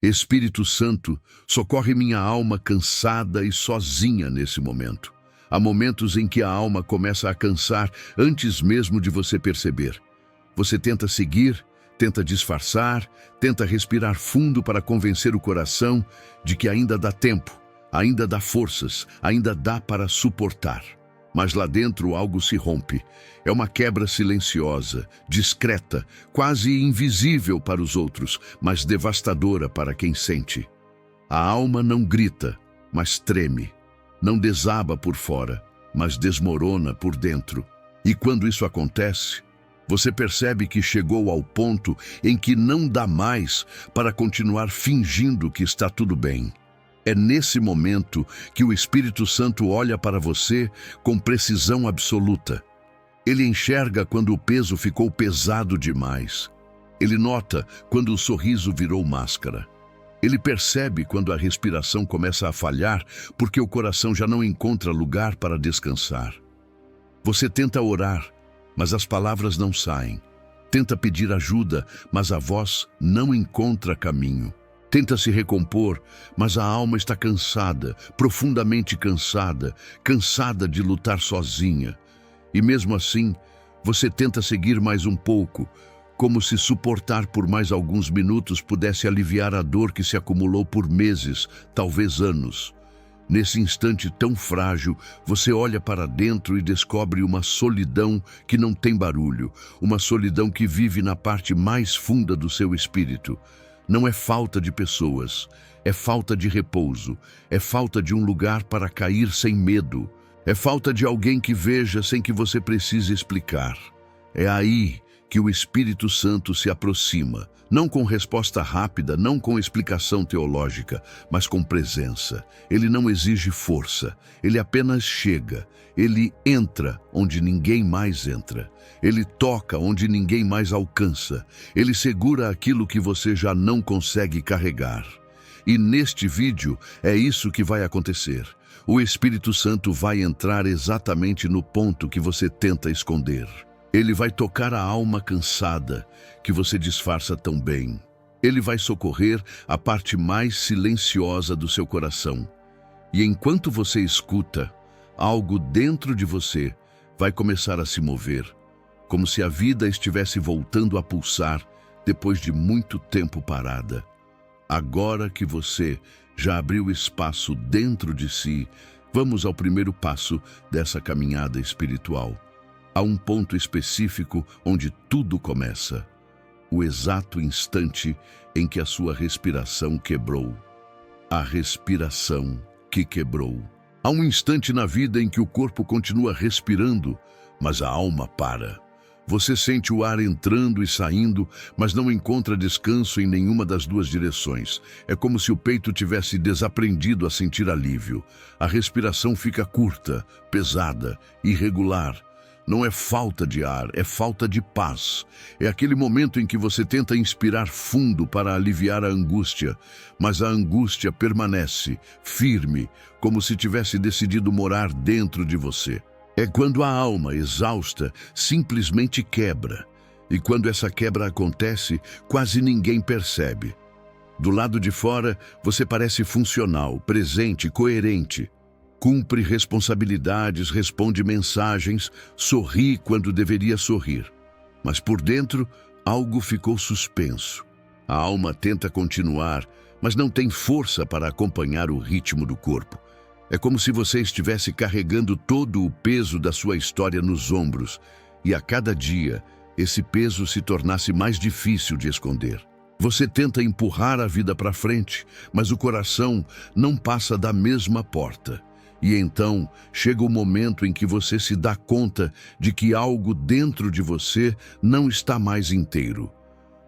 Espírito Santo, socorre minha alma cansada e sozinha nesse momento. Há momentos em que a alma começa a cansar antes mesmo de você perceber. Você tenta seguir, tenta disfarçar, tenta respirar fundo para convencer o coração de que ainda dá tempo, ainda dá forças, ainda dá para suportar. Mas lá dentro algo se rompe. É uma quebra silenciosa, discreta, quase invisível para os outros, mas devastadora para quem sente. A alma não grita, mas treme. Não desaba por fora, mas desmorona por dentro. E quando isso acontece, você percebe que chegou ao ponto em que não dá mais para continuar fingindo que está tudo bem. É nesse momento que o Espírito Santo olha para você com precisão absoluta. Ele enxerga quando o peso ficou pesado demais. Ele nota quando o sorriso virou máscara. Ele percebe quando a respiração começa a falhar porque o coração já não encontra lugar para descansar. Você tenta orar, mas as palavras não saem. Tenta pedir ajuda, mas a voz não encontra caminho. Tenta se recompor, mas a alma está cansada, profundamente cansada, cansada de lutar sozinha. E mesmo assim, você tenta seguir mais um pouco, como se suportar por mais alguns minutos pudesse aliviar a dor que se acumulou por meses, talvez anos. Nesse instante tão frágil, você olha para dentro e descobre uma solidão que não tem barulho, uma solidão que vive na parte mais funda do seu espírito. Não é falta de pessoas, é falta de repouso, é falta de um lugar para cair sem medo, é falta de alguém que veja sem que você precise explicar. É aí que o Espírito Santo se aproxima, não com resposta rápida, não com explicação teológica, mas com presença. Ele não exige força, ele apenas chega. Ele entra onde ninguém mais entra. Ele toca onde ninguém mais alcança. Ele segura aquilo que você já não consegue carregar. E neste vídeo é isso que vai acontecer. O Espírito Santo vai entrar exatamente no ponto que você tenta esconder. Ele vai tocar a alma cansada, que você disfarça tão bem. Ele vai socorrer a parte mais silenciosa do seu coração. E enquanto você escuta, algo dentro de você vai começar a se mover, como se a vida estivesse voltando a pulsar depois de muito tempo parada. Agora que você já abriu espaço dentro de si, vamos ao primeiro passo dessa caminhada espiritual. Há um ponto específico onde tudo começa. O exato instante em que a sua respiração quebrou. A respiração que quebrou. Há um instante na vida em que o corpo continua respirando, mas a alma para. Você sente o ar entrando e saindo, mas não encontra descanso em nenhuma das duas direções. É como se o peito tivesse desaprendido a sentir alívio. A respiração fica curta, pesada, irregular. Não é falta de ar, é falta de paz. É aquele momento em que você tenta inspirar fundo para aliviar a angústia, mas a angústia permanece, firme, como se tivesse decidido morar dentro de você. É quando a alma, exausta, simplesmente quebra. E quando essa quebra acontece, quase ninguém percebe. Do lado de fora, você parece funcional, presente, coerente. Cumpre responsabilidades, responde mensagens, sorri quando deveria sorrir. Mas por dentro, algo ficou suspenso. A alma tenta continuar, mas não tem força para acompanhar o ritmo do corpo. É como se você estivesse carregando todo o peso da sua história nos ombros, e a cada dia, esse peso se tornasse mais difícil de esconder. Você tenta empurrar a vida para frente, mas o coração não passa da mesma porta. E então chega o momento em que você se dá conta de que algo dentro de você não está mais inteiro.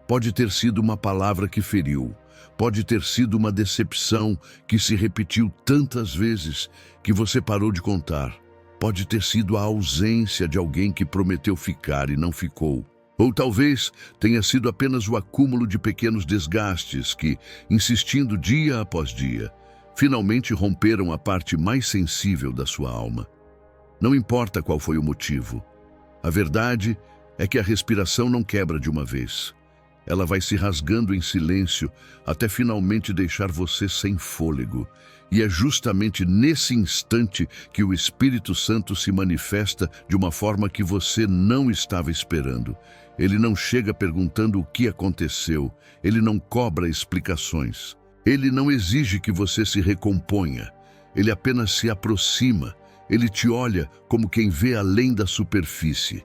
Pode ter sido uma palavra que feriu, pode ter sido uma decepção que se repetiu tantas vezes que você parou de contar. Pode ter sido a ausência de alguém que prometeu ficar e não ficou. Ou talvez tenha sido apenas o acúmulo de pequenos desgastes que, insistindo dia após dia, finalmente romperam a parte mais sensível da sua alma. Não importa qual foi o motivo. A verdade é que a respiração não quebra de uma vez. Ela vai se rasgando em silêncio até finalmente deixar você sem fôlego. E é justamente nesse instante que o Espírito Santo se manifesta de uma forma que você não estava esperando. Ele não chega perguntando o que aconteceu, ele não cobra explicações. Ele não exige que você se recomponha, ele apenas se aproxima. Ele te olha como quem vê além da superfície.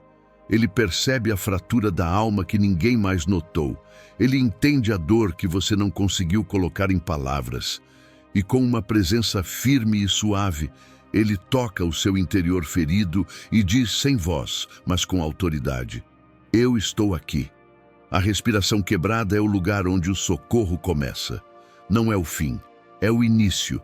Ele percebe a fratura da alma que ninguém mais notou. Ele entende a dor que você não conseguiu colocar em palavras. E com uma presença firme e suave, ele toca o seu interior ferido e diz sem voz, mas com autoridade: eu estou aqui. A respiração quebrada é o lugar onde o socorro começa. Não é o fim, é o início.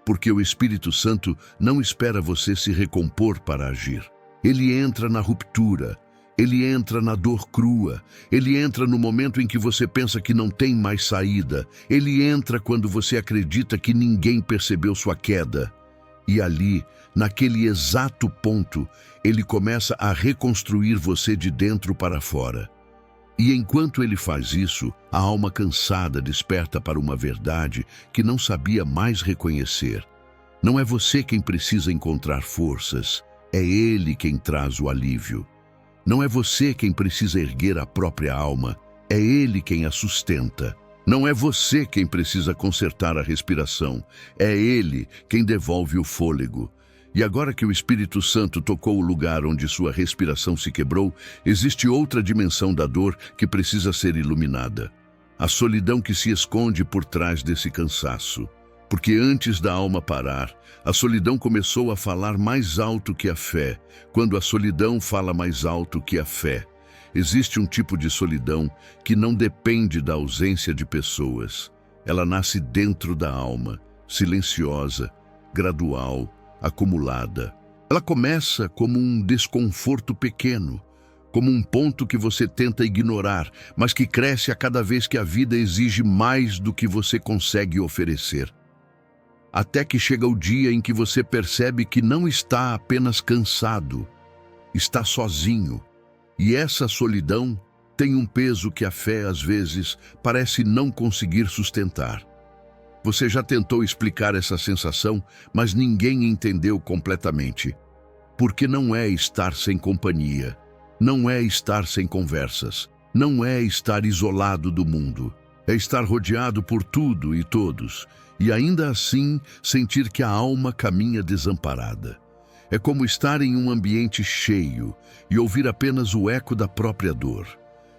Porque o Espírito Santo não espera você se recompor para agir. Ele entra na ruptura, ele entra na dor crua, ele entra no momento em que você pensa que não tem mais saída, ele entra quando você acredita que ninguém percebeu sua queda. E ali, naquele exato ponto, ele começa a reconstruir você de dentro para fora. E enquanto ele faz isso, a alma cansada desperta para uma verdade que não sabia mais reconhecer. Não é você quem precisa encontrar forças, é ele quem traz o alívio. Não é você quem precisa erguer a própria alma, é ele quem a sustenta. Não é você quem precisa consertar a respiração, é ele quem devolve o fôlego. E agora que o Espírito Santo tocou o lugar onde sua respiração se quebrou, existe outra dimensão da dor que precisa ser iluminada. A solidão que se esconde por trás desse cansaço. Porque antes da alma parar, a solidão começou a falar mais alto que a fé. Quando a solidão fala mais alto que a fé, existe um tipo de solidão que não depende da ausência de pessoas. Ela nasce dentro da alma, silenciosa, gradual, acumulada. Ela começa como um desconforto pequeno, como um ponto que você tenta ignorar, mas que cresce a cada vez que a vida exige mais do que você consegue oferecer. Até que chega o dia em que você percebe que não está apenas cansado, está sozinho. E essa solidão tem um peso que a fé, às vezes, parece não conseguir sustentar. Você já tentou explicar essa sensação, mas ninguém entendeu completamente. Porque não é estar sem companhia, não é estar sem conversas, não é estar isolado do mundo. É estar rodeado por tudo e todos, e ainda assim sentir que a alma caminha desamparada. É como estar em um ambiente cheio e ouvir apenas o eco da própria dor.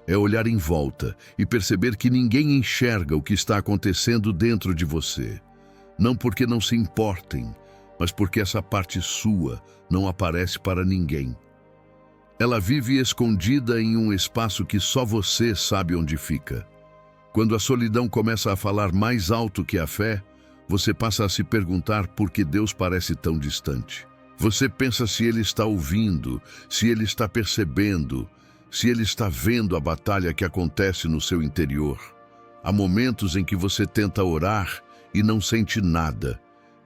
É olhar em volta e perceber que ninguém enxerga o que está acontecendo dentro de você. Não porque não se importem, mas porque essa parte sua não aparece para ninguém. Ela vive escondida em um espaço que só você sabe onde fica. Quando a solidão começa a falar mais alto que a fé, você passa a se perguntar por que Deus parece tão distante. Você pensa se Ele está ouvindo, se Ele está percebendo, se Ele está vendo a batalha que acontece no seu interior. Há momentos em que você tenta orar e não sente nada.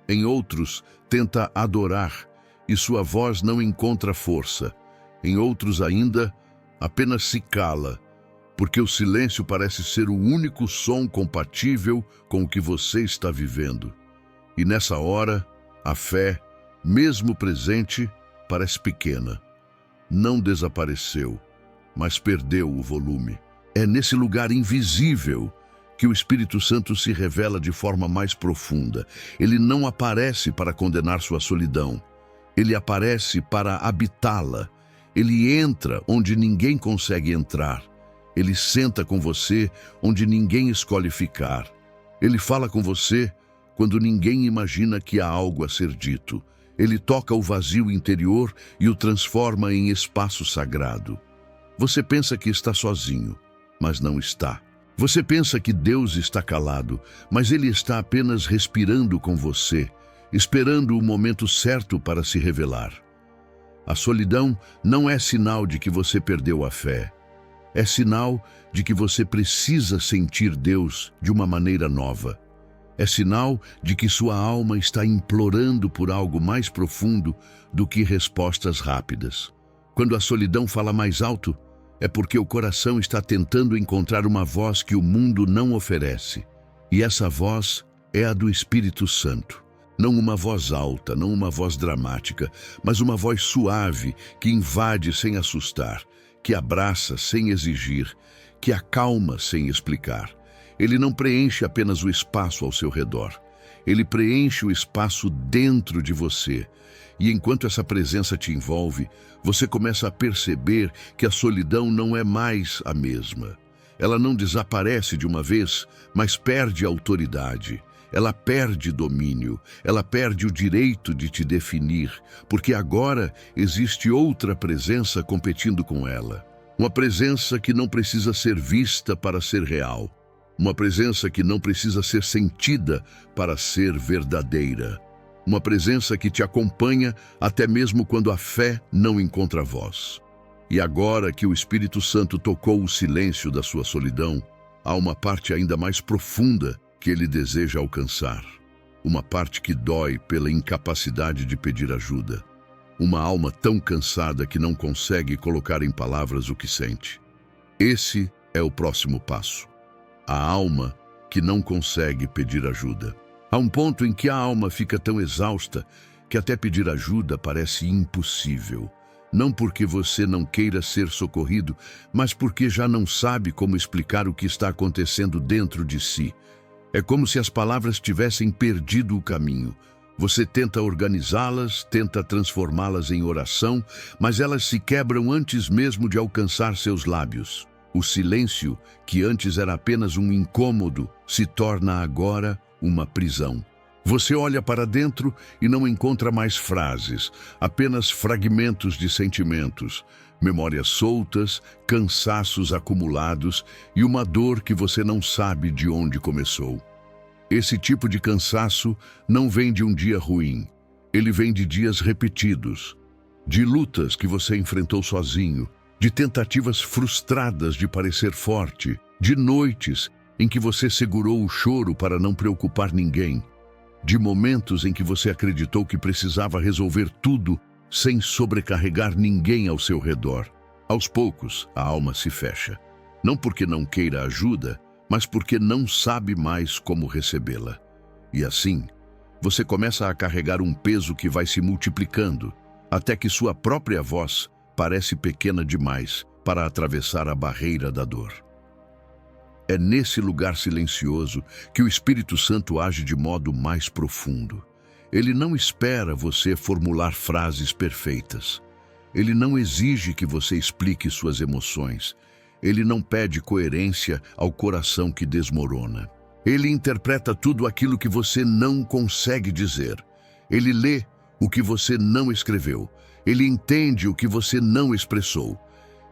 Em outros, tenta adorar e sua voz não encontra força. Em outros ainda, apenas se cala, porque o silêncio parece ser o único som compatível com o que você está vivendo. E nessa hora, a fé, mesmo presente, parece pequena. Não desapareceu, mas perdeu o volume. É nesse lugar invisível que o Espírito Santo se revela de forma mais profunda. Ele não aparece para condenar sua solidão. Ele aparece para habitá-la. Ele entra onde ninguém consegue entrar. Ele senta com você onde ninguém escolhe ficar. Ele fala com você quando ninguém imagina que há algo a ser dito. Ele toca o vazio interior e o transforma em espaço sagrado. Você pensa que está sozinho, mas não está. Você pensa que Deus está calado, mas Ele está apenas respirando com você, esperando o momento certo para se revelar. A solidão não é sinal de que você perdeu a fé. É sinal de que você precisa sentir Deus de uma maneira nova. É sinal de que sua alma está implorando por algo mais profundo do que respostas rápidas. Quando a solidão fala mais alto, É porque o coração está tentando encontrar uma voz que o mundo não oferece. E essa voz é a do Espírito Santo. Não uma voz alta, não uma voz dramática, mas uma voz suave que invade sem assustar, que abraça sem exigir, que acalma sem explicar. Ele não preenche apenas o espaço ao seu redor. Ele preenche o espaço dentro de você. E enquanto essa presença te envolve, você começa a perceber que a solidão não é mais a mesma. Ela não desaparece de uma vez, mas perde autoridade. Ela perde domínio, ela perde o direito de te definir, porque agora existe outra presença competindo com ela. Uma presença que não precisa ser vista para ser real. Uma presença que não precisa ser sentida para ser verdadeira. Uma presença que te acompanha até mesmo quando a fé não encontra voz. E agora que o Espírito Santo tocou o silêncio da sua solidão, há uma parte ainda mais profunda que ele deseja alcançar. Uma parte que dói pela incapacidade de pedir ajuda. Uma alma tão cansada que não consegue colocar em palavras o que sente. Esse é o próximo passo. A alma que não consegue pedir ajuda. Há um ponto em que a alma fica tão exausta que até pedir ajuda parece impossível. Não porque você não queira ser socorrido, mas porque já não sabe como explicar o que está acontecendo dentro de si. É como se as palavras tivessem perdido o caminho. Você tenta organizá-las, tenta transformá-las em oração, mas elas se quebram antes mesmo de alcançar seus lábios. O silêncio, que antes era apenas um incômodo, se torna agora uma prisão. Você olha para dentro e não encontra mais frases, apenas fragmentos de sentimentos, memórias soltas, cansaços acumulados e uma dor que você não sabe de onde começou. Esse tipo de cansaço não vem de um dia ruim. Ele vem de dias repetidos, de lutas que você enfrentou sozinho, de tentativas frustradas de parecer forte, de noites em que você segurou o choro para não preocupar ninguém, de momentos em que você acreditou que precisava resolver tudo sem sobrecarregar ninguém ao seu redor. Aos poucos, a alma se fecha. Não porque não queira ajuda, mas porque não sabe mais como recebê-la. E assim, você começa a carregar um peso que vai se multiplicando, até que sua própria voz parece pequena demais para atravessar a barreira da dor. É nesse lugar silencioso que o Espírito Santo age de modo mais profundo. Ele não espera você formular frases perfeitas. Ele não exige que você explique suas emoções. Ele não pede coerência ao coração que desmorona. Ele interpreta tudo aquilo que você não consegue dizer. Ele lê o que você não escreveu. Ele entende o que você não expressou.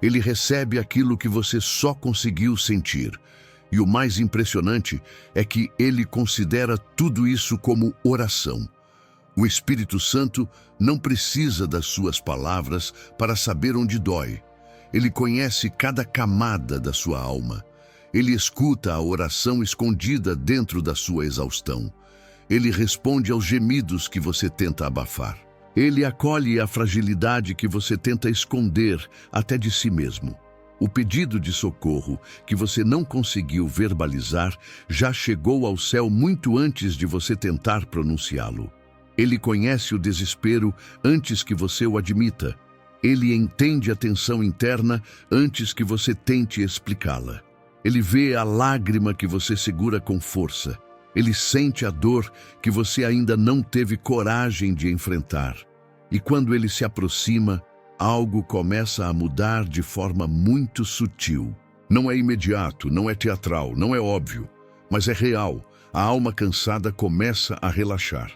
Ele recebe aquilo que você só conseguiu sentir. E o mais impressionante é que ele considera tudo isso como oração. O Espírito Santo não precisa das suas palavras para saber onde dói. Ele conhece cada camada da sua alma. Ele escuta a oração escondida dentro da sua exaustão. Ele responde aos gemidos que você tenta abafar. Ele acolhe a fragilidade que você tenta esconder até de si mesmo. O pedido de socorro que você não conseguiu verbalizar já chegou ao céu muito antes de você tentar pronunciá-lo. Ele conhece o desespero antes que você o admita. Ele entende a tensão interna antes que você tente explicá-la. Ele vê a lágrima que você segura com força. Ele sente a dor que você ainda não teve coragem de enfrentar. E quando ele se aproxima, algo começa a mudar de forma muito sutil. Não é imediato, não é teatral, não é óbvio, mas é real. A alma cansada começa a relaxar.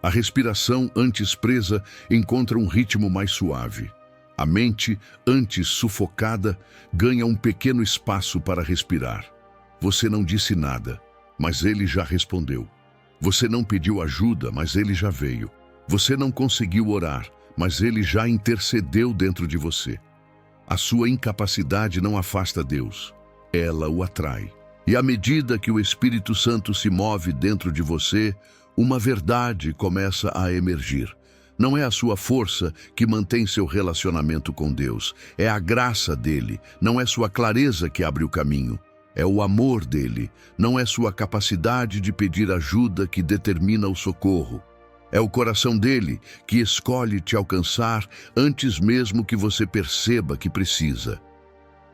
A respiração, antes presa, encontra um ritmo mais suave. A mente, antes sufocada, ganha um pequeno espaço para respirar. Você não disse nada, mas ele já respondeu. Você não pediu ajuda, mas ele já veio. Você não conseguiu orar, mas ele já intercedeu dentro de você. A sua incapacidade não afasta Deus, ela o atrai. E à medida que o Espírito Santo se move dentro de você, uma verdade começa a emergir. Não é a sua força que mantém seu relacionamento com Deus. É a graça dele. Não é sua clareza que abre o caminho. É o amor dele. Não é sua capacidade de pedir ajuda que determina o socorro. É o coração dele que escolhe te alcançar antes mesmo que você perceba que precisa.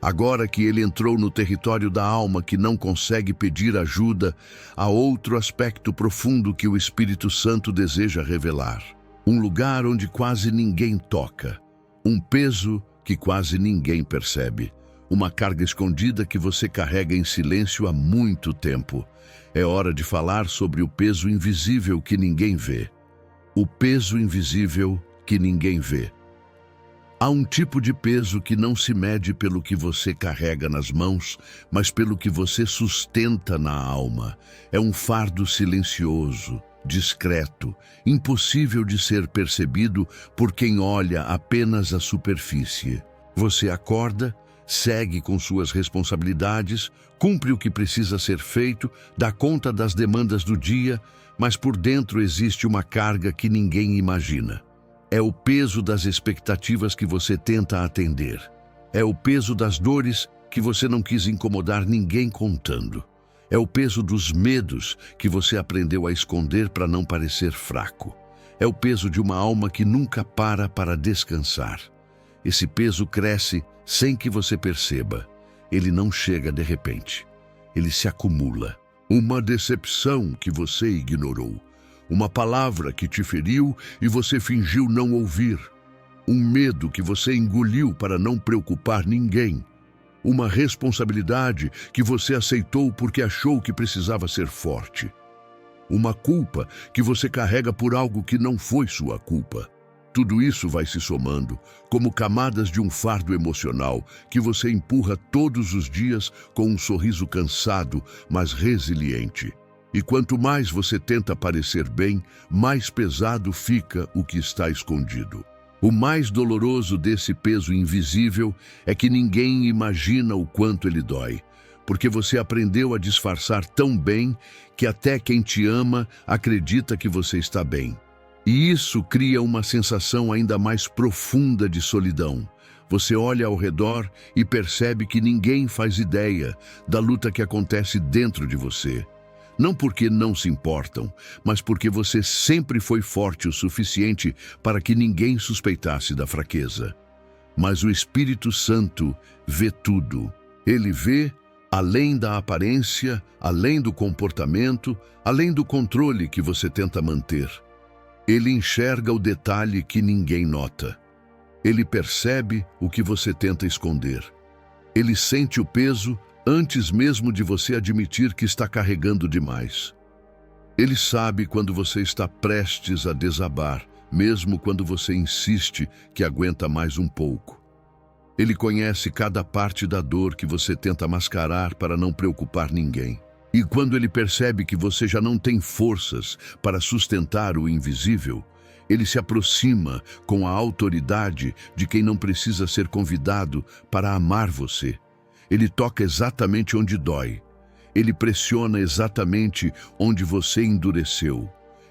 Agora que ele entrou no território da alma que não consegue pedir ajuda, há outro aspecto profundo que o Espírito Santo deseja revelar. Um lugar onde quase ninguém toca. Um peso que quase ninguém percebe. Uma carga escondida que você carrega em silêncio há muito tempo. É hora de falar sobre o peso invisível que ninguém vê. O peso invisível que ninguém vê. Há um tipo de peso que não se mede pelo que você carrega nas mãos, mas pelo que você sustenta na alma. É um fardo silencioso, discreto, impossível de ser percebido por quem olha apenas a superfície. Você acorda, segue com suas responsabilidades, cumpre o que precisa ser feito, dá conta das demandas do dia, mas por dentro existe uma carga que ninguém imagina. É o peso das expectativas que você tenta atender. É o peso das dores que você não quis incomodar ninguém contando. É o peso dos medos que você aprendeu a esconder para não parecer fraco. É o peso de uma alma que nunca para descansar. Esse peso cresce sem que você perceba. Ele não chega de repente. Ele se acumula. Uma decepção que você ignorou. Uma palavra que te feriu e você fingiu não ouvir. Um medo que você engoliu para não preocupar ninguém. Uma responsabilidade que você aceitou porque achou que precisava ser forte. Uma culpa que você carrega por algo que não foi sua culpa. Tudo isso vai se somando, como camadas de um fardo emocional que você empurra todos os dias com um sorriso cansado, mas resiliente. E quanto mais você tenta parecer bem, mais pesado fica o que está escondido. O mais doloroso desse peso invisível é que ninguém imagina o quanto ele dói, porque você aprendeu a disfarçar tão bem que até quem te ama acredita que você está bem. E isso cria uma sensação ainda mais profunda de solidão. Você olha ao redor e percebe que ninguém faz ideia da luta que acontece dentro de você. Não porque não se importam, mas porque você sempre foi forte o suficiente para que ninguém suspeitasse da fraqueza. Mas o Espírito Santo vê tudo. Ele vê além da aparência, além do comportamento, além do controle que você tenta manter. Ele enxerga o detalhe que ninguém nota. Ele percebe o que você tenta esconder. Ele sente o peso antes mesmo de você admitir que está carregando demais. Ele sabe quando você está prestes a desabar, mesmo quando você insiste que aguenta mais um pouco. Ele conhece cada parte da dor que você tenta mascarar para não preocupar ninguém. E quando ele percebe que você já não tem forças para sustentar o invisível, ele se aproxima com a autoridade de quem não precisa ser convidado para amar você. Ele toca exatamente onde dói. Ele pressiona exatamente onde você endureceu.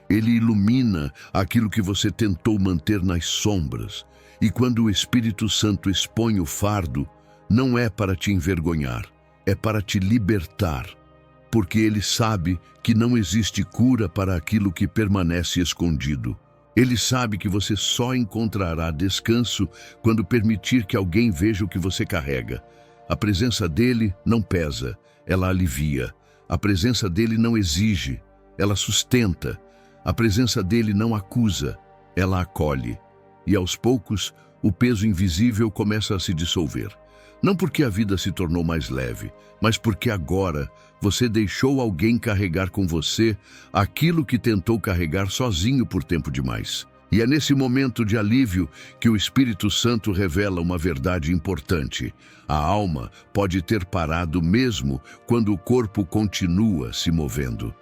Ele ilumina aquilo que você tentou manter nas sombras. E quando o Espírito Santo expõe o fardo, não é para te envergonhar, é para te libertar. Porque ele sabe que não existe cura para aquilo que permanece escondido. Ele sabe que você só encontrará descanso quando permitir que alguém veja o que você carrega. A presença dele não pesa, ela alivia. A presença dele não exige, ela sustenta. A presença dele não acusa, ela acolhe. E aos poucos, o peso invisível começa a se dissolver. Não porque a vida se tornou mais leve, mas porque agora você deixou alguém carregar com você aquilo que tentou carregar sozinho por tempo demais. E é nesse momento de alívio que o Espírito Santo revela uma verdade importante. A alma pode ter parado mesmo quando o corpo continua se movendo.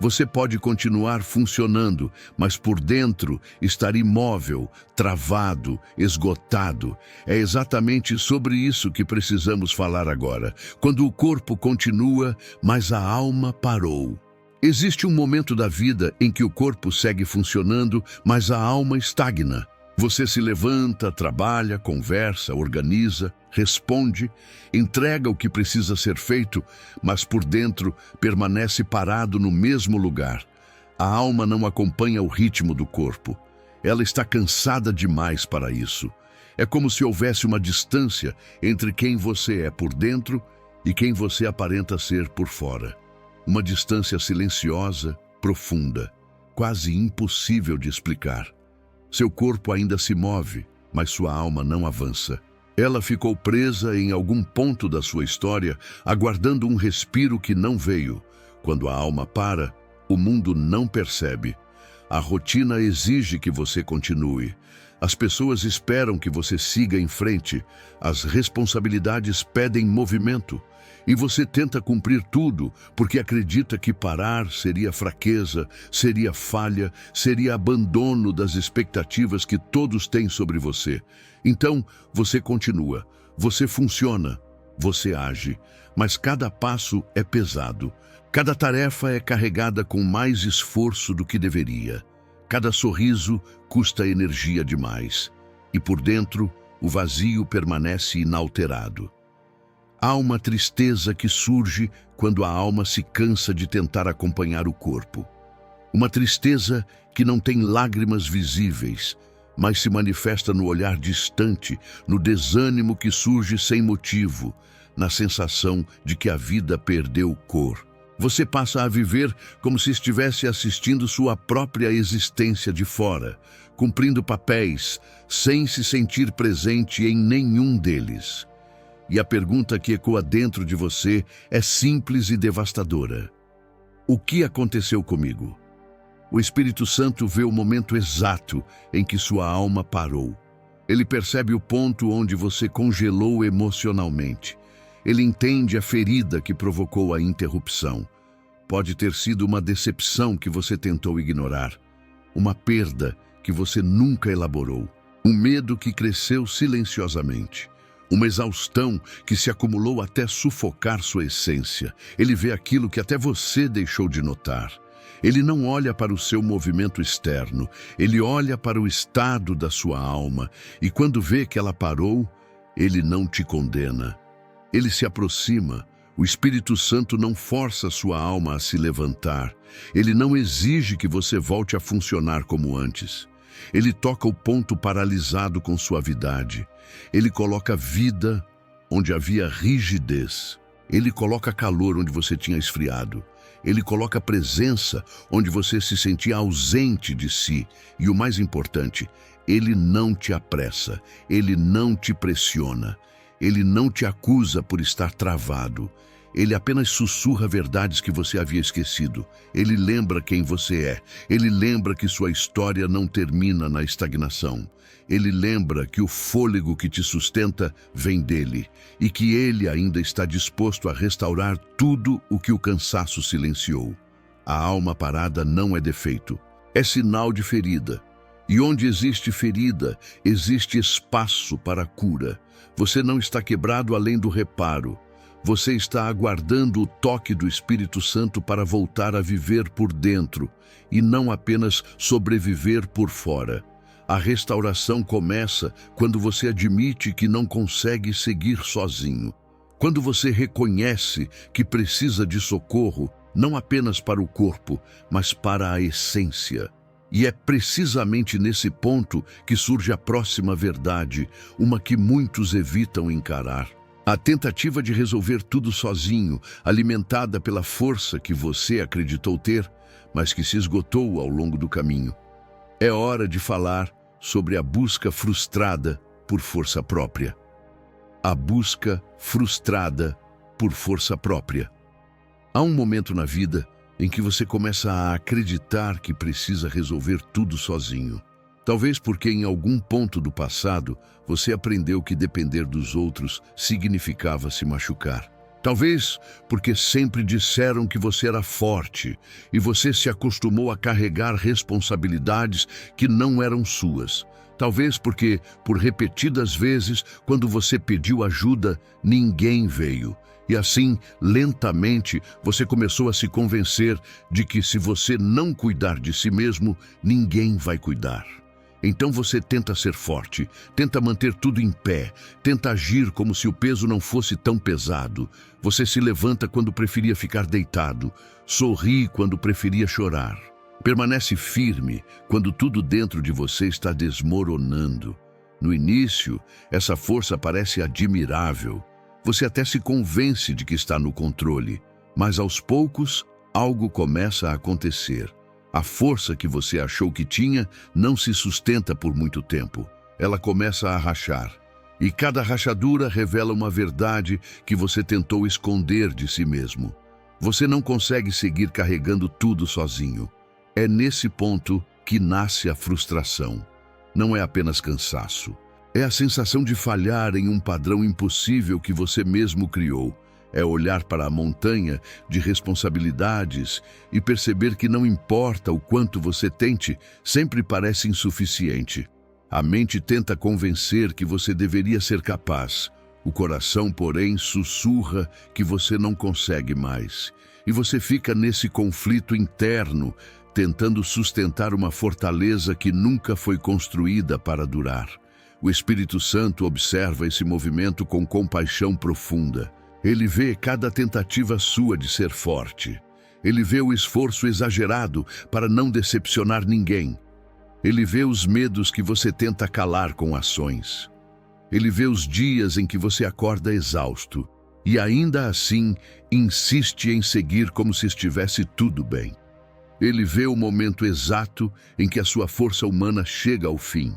Você pode continuar funcionando, mas por dentro estar imóvel, travado, esgotado. É exatamente sobre isso que precisamos falar agora. Quando o corpo continua, mas a alma parou. Existe um momento da vida em que o corpo segue funcionando, mas a alma estagna. Você se levanta, trabalha, conversa, organiza, responde, entrega o que precisa ser feito, mas por dentro permanece parado no mesmo lugar. A alma não acompanha o ritmo do corpo. Ela está cansada demais para isso. É como se houvesse uma distância entre quem você é por dentro e quem você aparenta ser por fora. Uma distância silenciosa, profunda, quase impossível de explicar. Seu corpo ainda se move, mas sua alma não avança. Ela ficou presa em algum ponto da sua história, aguardando um respiro que não veio. Quando a alma para, o mundo não percebe. A rotina exige que você continue. As pessoas esperam que você siga em frente. As responsabilidades pedem movimento. E você tenta cumprir tudo porque acredita que parar seria fraqueza, seria falha, seria abandono das expectativas que todos têm sobre você. Então, você continua, você funciona, você age, mas cada passo é pesado. Cada tarefa é carregada com mais esforço do que deveria. Cada sorriso custa energia demais. E por dentro, o vazio permanece inalterado. Há uma tristeza que surge quando a alma se cansa de tentar acompanhar o corpo. Uma tristeza que não tem lágrimas visíveis, mas se manifesta no olhar distante, no desânimo que surge sem motivo, na sensação de que a vida perdeu cor. Você passa a viver como se estivesse assistindo sua própria existência de fora, cumprindo papéis, sem se sentir presente em nenhum deles. E a pergunta que ecoa dentro de você é simples e devastadora. O que aconteceu comigo? O Espírito Santo vê o momento exato em que sua alma parou. Ele percebe o ponto onde você congelou emocionalmente. Ele entende a ferida que provocou a interrupção. Pode ter sido uma decepção que você tentou ignorar, uma perda que você nunca elaborou, um medo que cresceu silenciosamente. Uma exaustão que se acumulou até sufocar sua essência. Ele vê aquilo que até você deixou de notar. Ele não olha para o seu movimento externo, ele olha para o estado da sua alma, e quando vê que ela parou, ele não te condena. Ele se aproxima. O Espírito Santo não força sua alma a se levantar. Ele não exige que você volte a funcionar como antes. Ele toca o ponto paralisado com suavidade. Ele coloca vida onde havia rigidez. Ele coloca calor onde você tinha esfriado. Ele coloca presença onde você se sentia ausente de si. E o mais importante, ele não te apressa, ele não te pressiona, ele não te acusa por estar travado. Ele apenas sussurra verdades que você havia esquecido. Ele lembra quem você é. Ele lembra que sua história não termina na estagnação. Ele lembra que o fôlego que te sustenta vem dele e que ele ainda está disposto a restaurar tudo o que o cansaço silenciou. A alma parada não é defeito, é sinal de ferida. E onde existe ferida, existe espaço para a cura. Você não está quebrado além do reparo. Você está aguardando o toque do Espírito Santo para voltar a viver por dentro e não apenas sobreviver por fora. A restauração começa quando você admite que não consegue seguir sozinho. Quando você reconhece que precisa de socorro, não apenas para o corpo, mas para a essência. E é precisamente nesse ponto que surge a próxima verdade, uma que muitos evitam encarar. A tentativa de resolver tudo sozinho, alimentada pela força que você acreditou ter, mas que se esgotou ao longo do caminho. É hora de falar sobre a busca frustrada por força própria. A busca frustrada por força própria. Há um momento na vida em que você começa a acreditar que precisa resolver tudo sozinho. Talvez porque em algum ponto do passado você aprendeu que depender dos outros significava se machucar. Talvez porque sempre disseram que você era forte e você se acostumou a carregar responsabilidades que não eram suas. Talvez porque, por repetidas vezes, quando você pediu ajuda, ninguém veio. E assim, lentamente, você começou a se convencer de que se você não cuidar de si mesmo, ninguém vai cuidar. Então você tenta ser forte, tenta manter tudo em pé, tenta agir como se o peso não fosse tão pesado. Você se levanta quando preferia ficar deitado, sorri quando preferia chorar. Permanece firme quando tudo dentro de você está desmoronando. No início, essa força parece admirável. Você até se convence de que está no controle, mas aos poucos, algo começa a acontecer. A força que você achou que tinha não se sustenta por muito tempo. Ela começa a rachar. E cada rachadura revela uma verdade que você tentou esconder de si mesmo. Você não consegue seguir carregando tudo sozinho. É nesse ponto que nasce a frustração. Não é apenas cansaço. É a sensação de falhar em um padrão impossível que você mesmo criou. É olhar para a montanha de responsabilidades e perceber que não importa o quanto você tente, sempre parece insuficiente. A mente tenta convencer que você deveria ser capaz. O coração, porém, sussurra que você não consegue mais. E você fica nesse conflito interno, tentando sustentar uma fortaleza que nunca foi construída para durar. O Espírito Santo observa esse movimento com compaixão profunda. Ele vê cada tentativa sua de ser forte. Ele vê o esforço exagerado para não decepcionar ninguém. Ele vê os medos que você tenta calar com ações. Ele vê os dias em que você acorda exausto e ainda assim insiste em seguir como se estivesse tudo bem. Ele vê o momento exato em que a sua força humana chega ao fim.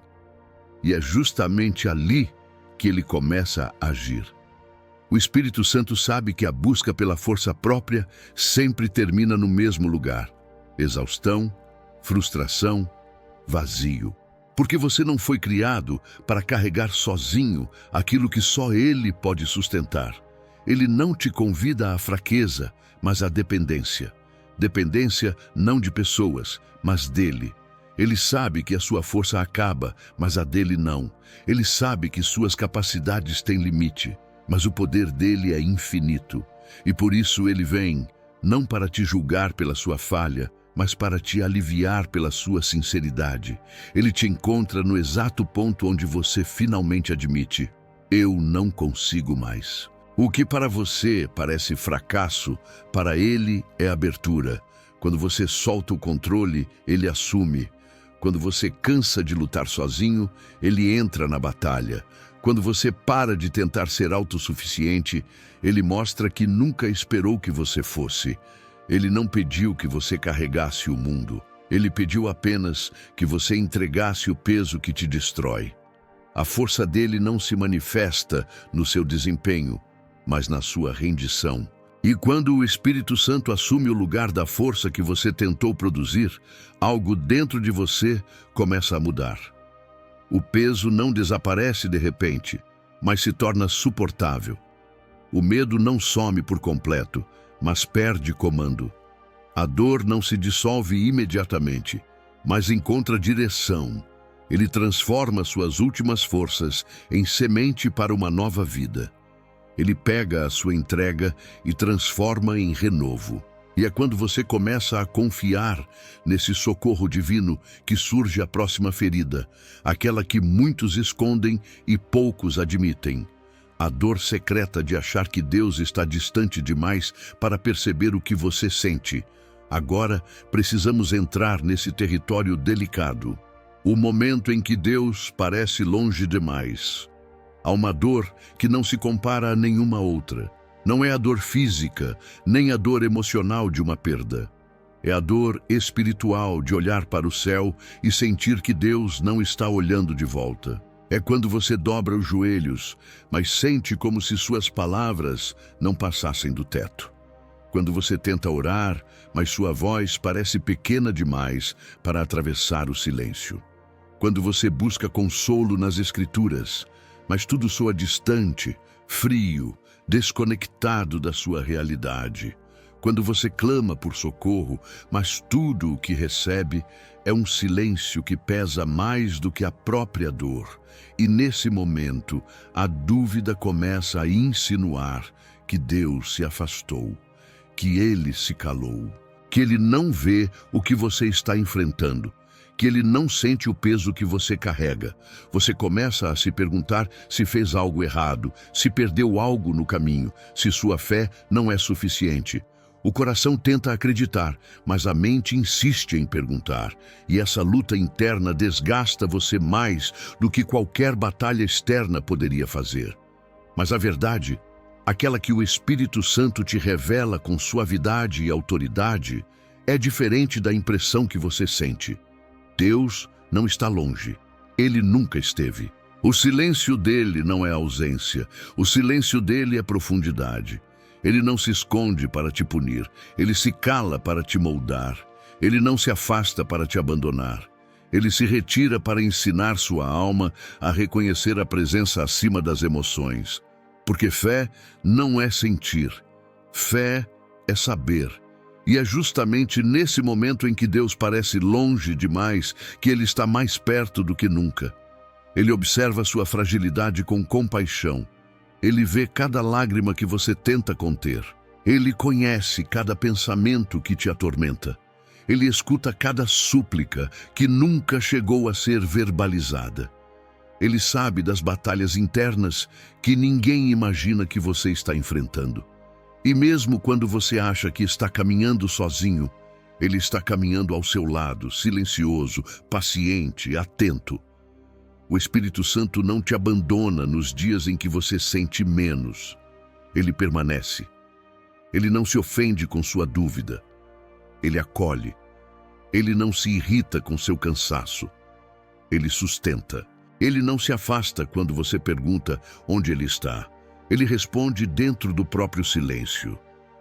E é justamente ali que ele começa a agir. O Espírito Santo sabe que a busca pela força própria sempre termina no mesmo lugar: exaustão, frustração, vazio. Porque você não foi criado para carregar sozinho aquilo que só Ele pode sustentar. Ele não te convida à fraqueza, mas à dependência. Dependência não de pessoas, mas dele. Ele sabe que a sua força acaba, mas a dele não. Ele sabe que suas capacidades têm limite, mas o poder dele é infinito. E por isso ele vem, não para te julgar pela sua falha, mas para te aliviar pela sua sinceridade. Ele te encontra no exato ponto onde você finalmente admite: eu não consigo mais. O que para você parece fracasso, para ele é abertura. Quando você solta o controle, ele assume. Quando você cansa de lutar sozinho, ele entra na batalha. Quando você para de tentar ser autossuficiente, ele mostra que nunca esperou que você fosse. Ele não pediu que você carregasse o mundo. Ele pediu apenas que você entregasse o peso que te destrói. A força dele não se manifesta no seu desempenho, mas na sua rendição. E quando o Espírito Santo assume o lugar da força que você tentou produzir, algo dentro de você começa a mudar. O peso não desaparece de repente, mas se torna suportável. O medo não some por completo, mas perde comando. A dor não se dissolve imediatamente, mas encontra direção. Ele transforma suas últimas forças em semente para uma nova vida. Ele pega a sua entrega e transforma em renovo. E é quando você começa a confiar nesse socorro divino que surge a próxima ferida, aquela que muitos escondem e poucos admitem. A dor secreta de achar que Deus está distante demais para perceber o que você sente. Agora precisamos entrar nesse território delicado. O momento em que Deus parece longe demais. Há uma dor que não se compara a nenhuma outra. Não é a dor física, nem a dor emocional de uma perda. É a dor espiritual de olhar para o céu e sentir que Deus não está olhando de volta. É quando você dobra os joelhos, mas sente como se suas palavras não passassem do teto. Quando você tenta orar, mas sua voz parece pequena demais para atravessar o silêncio. Quando você busca consolo nas Escrituras, mas tudo soa distante, frio, desconectado da sua realidade. Quando você clama por socorro, mas tudo o que recebe é um silêncio que pesa mais do que a própria dor. E nesse momento, a dúvida começa a insinuar que Deus se afastou, que Ele se calou, que Ele não vê o que você está enfrentando, que Ele não sente o peso que você carrega. Você começa a se perguntar se fez algo errado, se perdeu algo no caminho, se sua fé não é suficiente. O coração tenta acreditar, mas a mente insiste em perguntar. E essa luta interna desgasta você mais do que qualquer batalha externa poderia fazer. Mas a verdade, aquela que o Espírito Santo te revela com suavidade e autoridade, é diferente da impressão que você sente. Deus não está longe. Ele nunca esteve. O silêncio dele não é ausência. O silêncio dele é profundidade. Ele não se esconde para te punir. Ele se cala para te moldar. Ele não se afasta para te abandonar. Ele se retira para ensinar sua alma a reconhecer a presença acima das emoções. Porque fé não é sentir. Fé é saber. E é justamente nesse momento em que Deus parece longe demais que Ele está mais perto do que nunca. Ele observa sua fragilidade com compaixão. Ele vê cada lágrima que você tenta conter. Ele conhece cada pensamento que te atormenta. Ele escuta cada súplica que nunca chegou a ser verbalizada. Ele sabe das batalhas internas que ninguém imagina que você está enfrentando. E mesmo quando você acha que está caminhando sozinho, Ele está caminhando ao seu lado, silencioso, paciente, atento. O Espírito Santo não te abandona nos dias em que você sente menos. Ele permanece. Ele não se ofende com sua dúvida. Ele acolhe. Ele não se irrita com seu cansaço. Ele sustenta. Ele não se afasta quando você pergunta onde Ele está. Ele responde dentro do próprio silêncio.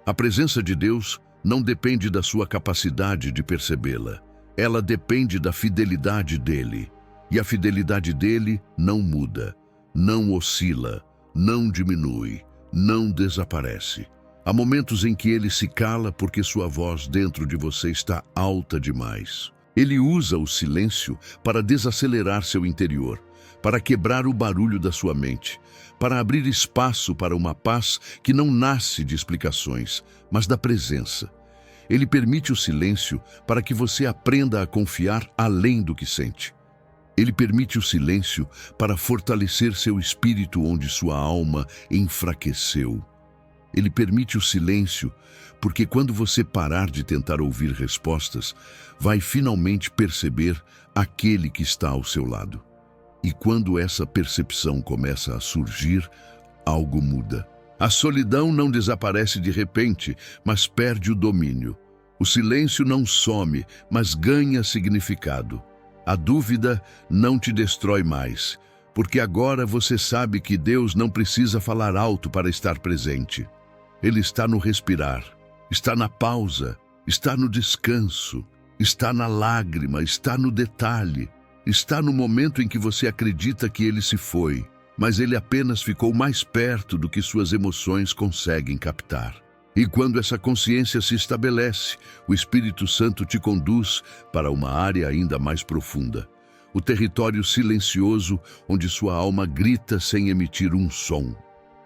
A presença de Deus não depende da sua capacidade de percebê-la. Ela depende da fidelidade dEle. E a fidelidade dEle não muda, não oscila, não diminui, não desaparece. Há momentos em que Ele se cala porque sua voz dentro de você está alta demais. Ele usa o silêncio para desacelerar seu interior, para quebrar o barulho da sua mente, para abrir espaço para uma paz que não nasce de explicações, mas da presença. Ele permite o silêncio para que você aprenda a confiar além do que sente. Ele permite o silêncio para fortalecer seu espírito onde sua alma enfraqueceu. Ele permite o silêncio porque quando você parar de tentar ouvir respostas, vai finalmente perceber aquele que está ao seu lado. E quando essa percepção começa a surgir, algo muda. A solidão não desaparece de repente, mas perde o domínio. O silêncio não some, mas ganha significado. A dúvida não te destrói mais, porque agora você sabe que Deus não precisa falar alto para estar presente. Ele está no respirar, está na pausa, está no descanso, está na lágrima, está no detalhe, está no momento em que você acredita que Ele se foi, mas Ele apenas ficou mais perto do que suas emoções conseguem captar. E quando essa consciência se estabelece, o Espírito Santo te conduz para uma área ainda mais profunda. O território silencioso onde sua alma grita sem emitir um som.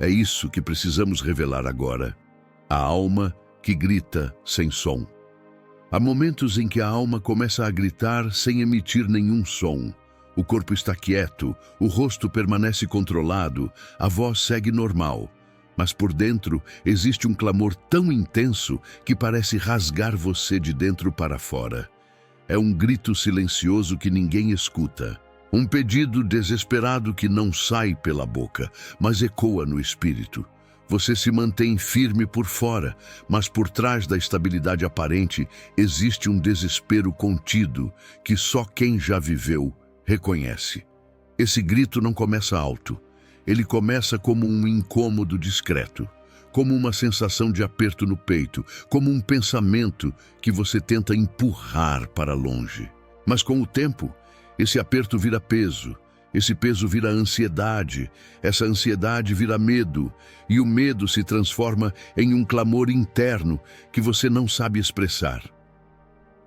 É isso que precisamos revelar agora. A alma que grita sem som. Há momentos em que a alma começa a gritar sem emitir nenhum som. O corpo está quieto, o rosto permanece controlado, a voz segue normal. Mas por dentro existe um clamor tão intenso que parece rasgar você de dentro para fora. É um grito silencioso que ninguém escuta. Um pedido desesperado que não sai pela boca, mas ecoa no espírito. Você se mantém firme por fora, mas por trás da estabilidade aparente existe um desespero contido que só quem já viveu reconhece. Esse grito não começa alto. Ele começa como um incômodo discreto, como uma sensação de aperto no peito, como um pensamento que você tenta empurrar para longe. Mas com o tempo, esse aperto vira peso, esse peso vira ansiedade, essa ansiedade vira medo, e o medo se transforma em um clamor interno que você não sabe expressar.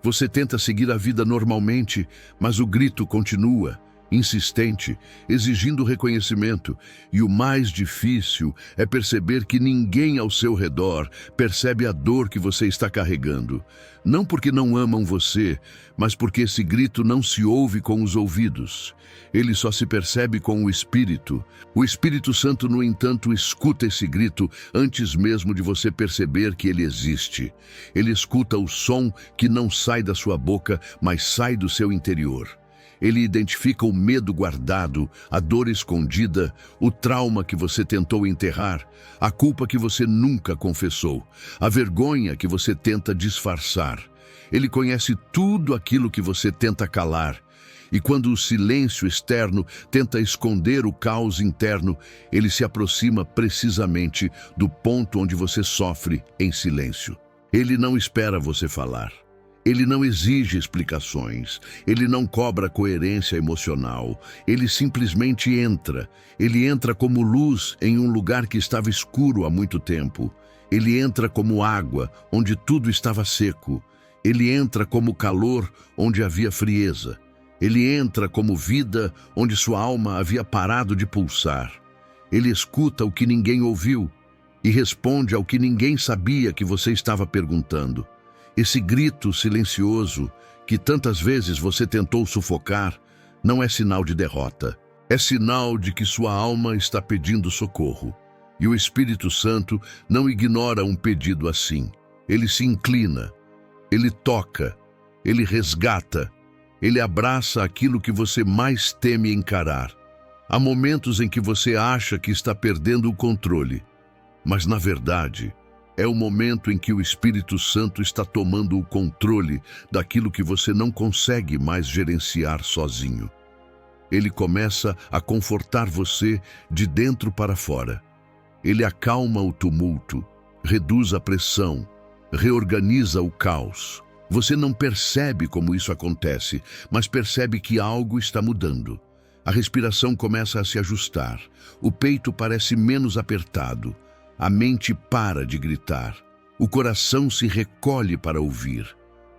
Você tenta seguir a vida normalmente, mas o grito continua. insistente, exigindo reconhecimento, e o mais difícil é perceber que ninguém ao seu redor percebe a dor que você está carregando. Não porque não amam você, mas porque esse grito não se ouve com os ouvidos. Ele só se percebe com o Espírito. O Espírito Santo, no entanto, escuta esse grito antes mesmo de você perceber que ele existe. Ele escuta o som que não sai da sua boca, mas sai do seu interior. Ele identifica o medo guardado, a dor escondida, o trauma que você tentou enterrar, a culpa que você nunca confessou, a vergonha que você tenta disfarçar. Ele conhece tudo aquilo que você tenta calar. E quando o silêncio externo tenta esconder o caos interno, ele se aproxima precisamente do ponto onde você sofre em silêncio. Ele não espera você falar. Ele não exige explicações, ele não cobra coerência emocional, ele simplesmente entra. Ele entra como luz em um lugar que estava escuro há muito tempo. Ele entra como água, onde tudo estava seco. Ele entra como calor, onde havia frieza. Ele entra como vida, onde sua alma havia parado de pulsar. Ele escuta o que ninguém ouviu e responde ao que ninguém sabia que você estava perguntando. Esse grito silencioso, que tantas vezes você tentou sufocar, não é sinal de derrota. É sinal de que sua alma está pedindo socorro. E o Espírito Santo não ignora um pedido assim. Ele se inclina, ele toca, ele resgata, ele abraça aquilo que você mais teme encarar. Há momentos em que você acha que está perdendo o controle, mas na verdade, é o momento em que o Espírito Santo está tomando o controle daquilo que você não consegue mais gerenciar sozinho. Ele começa a confortar você de dentro para fora. Ele acalma o tumulto, reduz a pressão, reorganiza o caos. Você não percebe como isso acontece, mas percebe que algo está mudando. A respiração começa a se ajustar, o peito parece menos apertado. A mente para de gritar. O coração se recolhe para ouvir.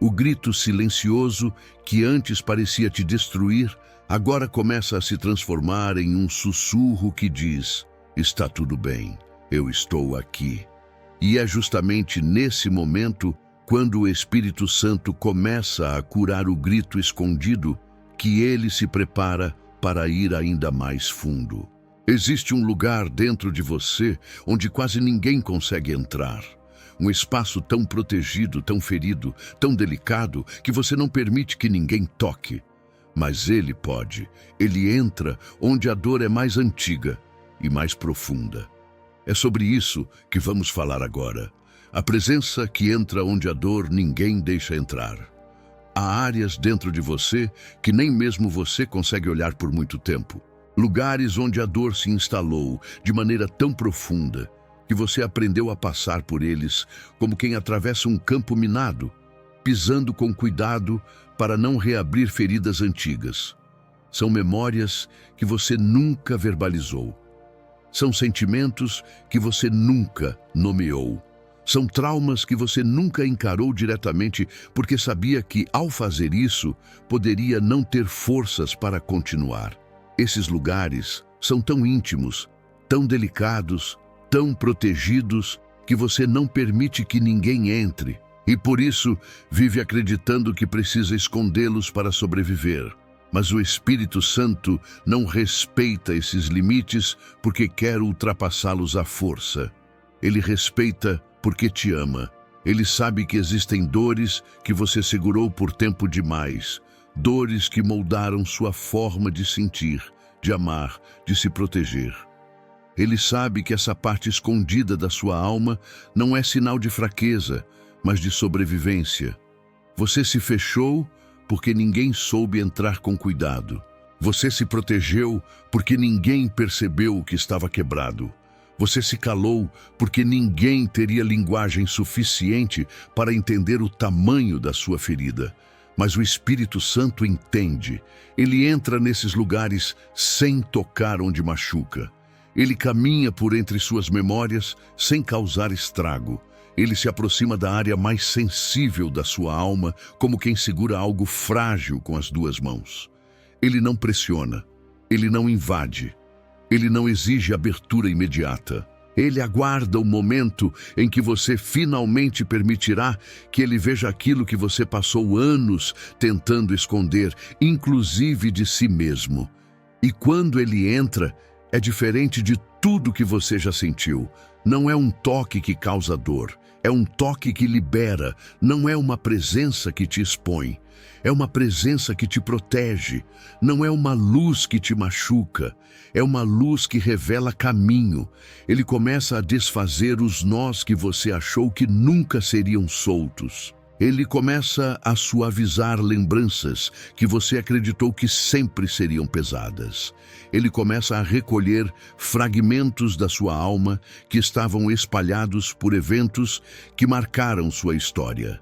O grito silencioso, que antes parecia te destruir, agora começa a se transformar em um sussurro que diz: está tudo bem, eu estou aqui. E é justamente nesse momento, quando o Espírito Santo começa a curar o grito escondido, que ele se prepara para ir ainda mais fundo. Existe um lugar dentro de você onde quase ninguém consegue entrar. Um espaço tão protegido, tão ferido, tão delicado, que você não permite que ninguém toque. Mas ele pode. Ele entra onde a dor é mais antiga e mais profunda. É sobre isso que vamos falar agora. A presença que entra onde a dor ninguém deixa entrar. Há áreas dentro de você que nem mesmo você consegue olhar por muito tempo. Lugares onde a dor se instalou de maneira tão profunda que você aprendeu a passar por eles como quem atravessa um campo minado, pisando com cuidado para não reabrir feridas antigas. São memórias que você nunca verbalizou. São sentimentos que você nunca nomeou. São traumas que você nunca encarou diretamente porque sabia que, ao fazer isso, poderia não ter forças para continuar. Esses lugares são tão íntimos, tão delicados, tão protegidos, que você não permite que ninguém entre. E por isso, vive acreditando que precisa escondê-los para sobreviver. Mas o Espírito Santo não respeita esses limites porque quer ultrapassá-los à força. Ele respeita porque te ama. Ele sabe que existem dores que você segurou por tempo demais. Dores que moldaram sua forma de sentir, de amar, de se proteger. Ele sabe que essa parte escondida da sua alma não é sinal de fraqueza, mas de sobrevivência. Você se fechou porque ninguém soube entrar com cuidado. Você se protegeu porque ninguém percebeu o que estava quebrado. Você se calou porque ninguém teria linguagem suficiente para entender o tamanho da sua ferida. Mas o Espírito Santo entende. Ele entra nesses lugares sem tocar onde machuca. Ele caminha por entre suas memórias sem causar estrago. Ele se aproxima da área mais sensível da sua alma, como quem segura algo frágil com as duas mãos. Ele não pressiona, ele não invade, ele não exige abertura imediata. Ele aguarda o momento em que você finalmente permitirá que ele veja aquilo que você passou anos tentando esconder, inclusive de si mesmo. E quando ele entra, é diferente de tudo que você já sentiu. Não é um toque que causa dor, é um toque que libera, não é uma presença que te expõe. É uma presença que te protege, não é uma luz que te machuca, é uma luz que revela caminho. Ele começa a desfazer os nós que você achou que nunca seriam soltos. Ele começa a suavizar lembranças que você acreditou que sempre seriam pesadas. Ele começa a recolher fragmentos da sua alma que estavam espalhados por eventos que marcaram sua história.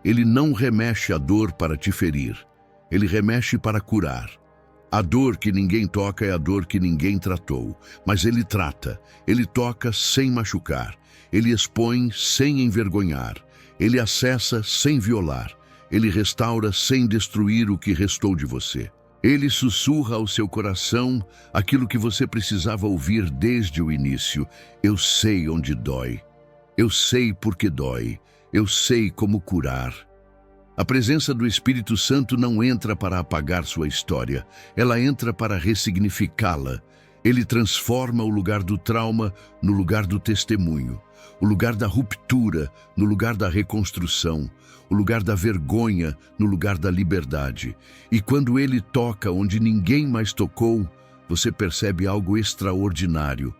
Ele não remexe a dor para te ferir, ele remexe para curar. A dor que ninguém toca é a dor que ninguém tratou, mas ele trata, ele toca sem machucar, ele expõe sem envergonhar, ele acessa sem violar, ele restaura sem destruir o que restou de você. Ele sussurra ao seu coração aquilo que você precisava ouvir desde o início. Eu sei onde dói, eu sei por que dói. Eu sei como curar. A presença do Espírito Santo não entra para apagar sua história, ela entra para ressignificá-la. Ele transforma o lugar do trauma no lugar do testemunho, o lugar da ruptura no lugar da reconstrução, o lugar da vergonha no lugar da liberdade. E quando ele toca onde ninguém mais tocou, você percebe algo extraordinário.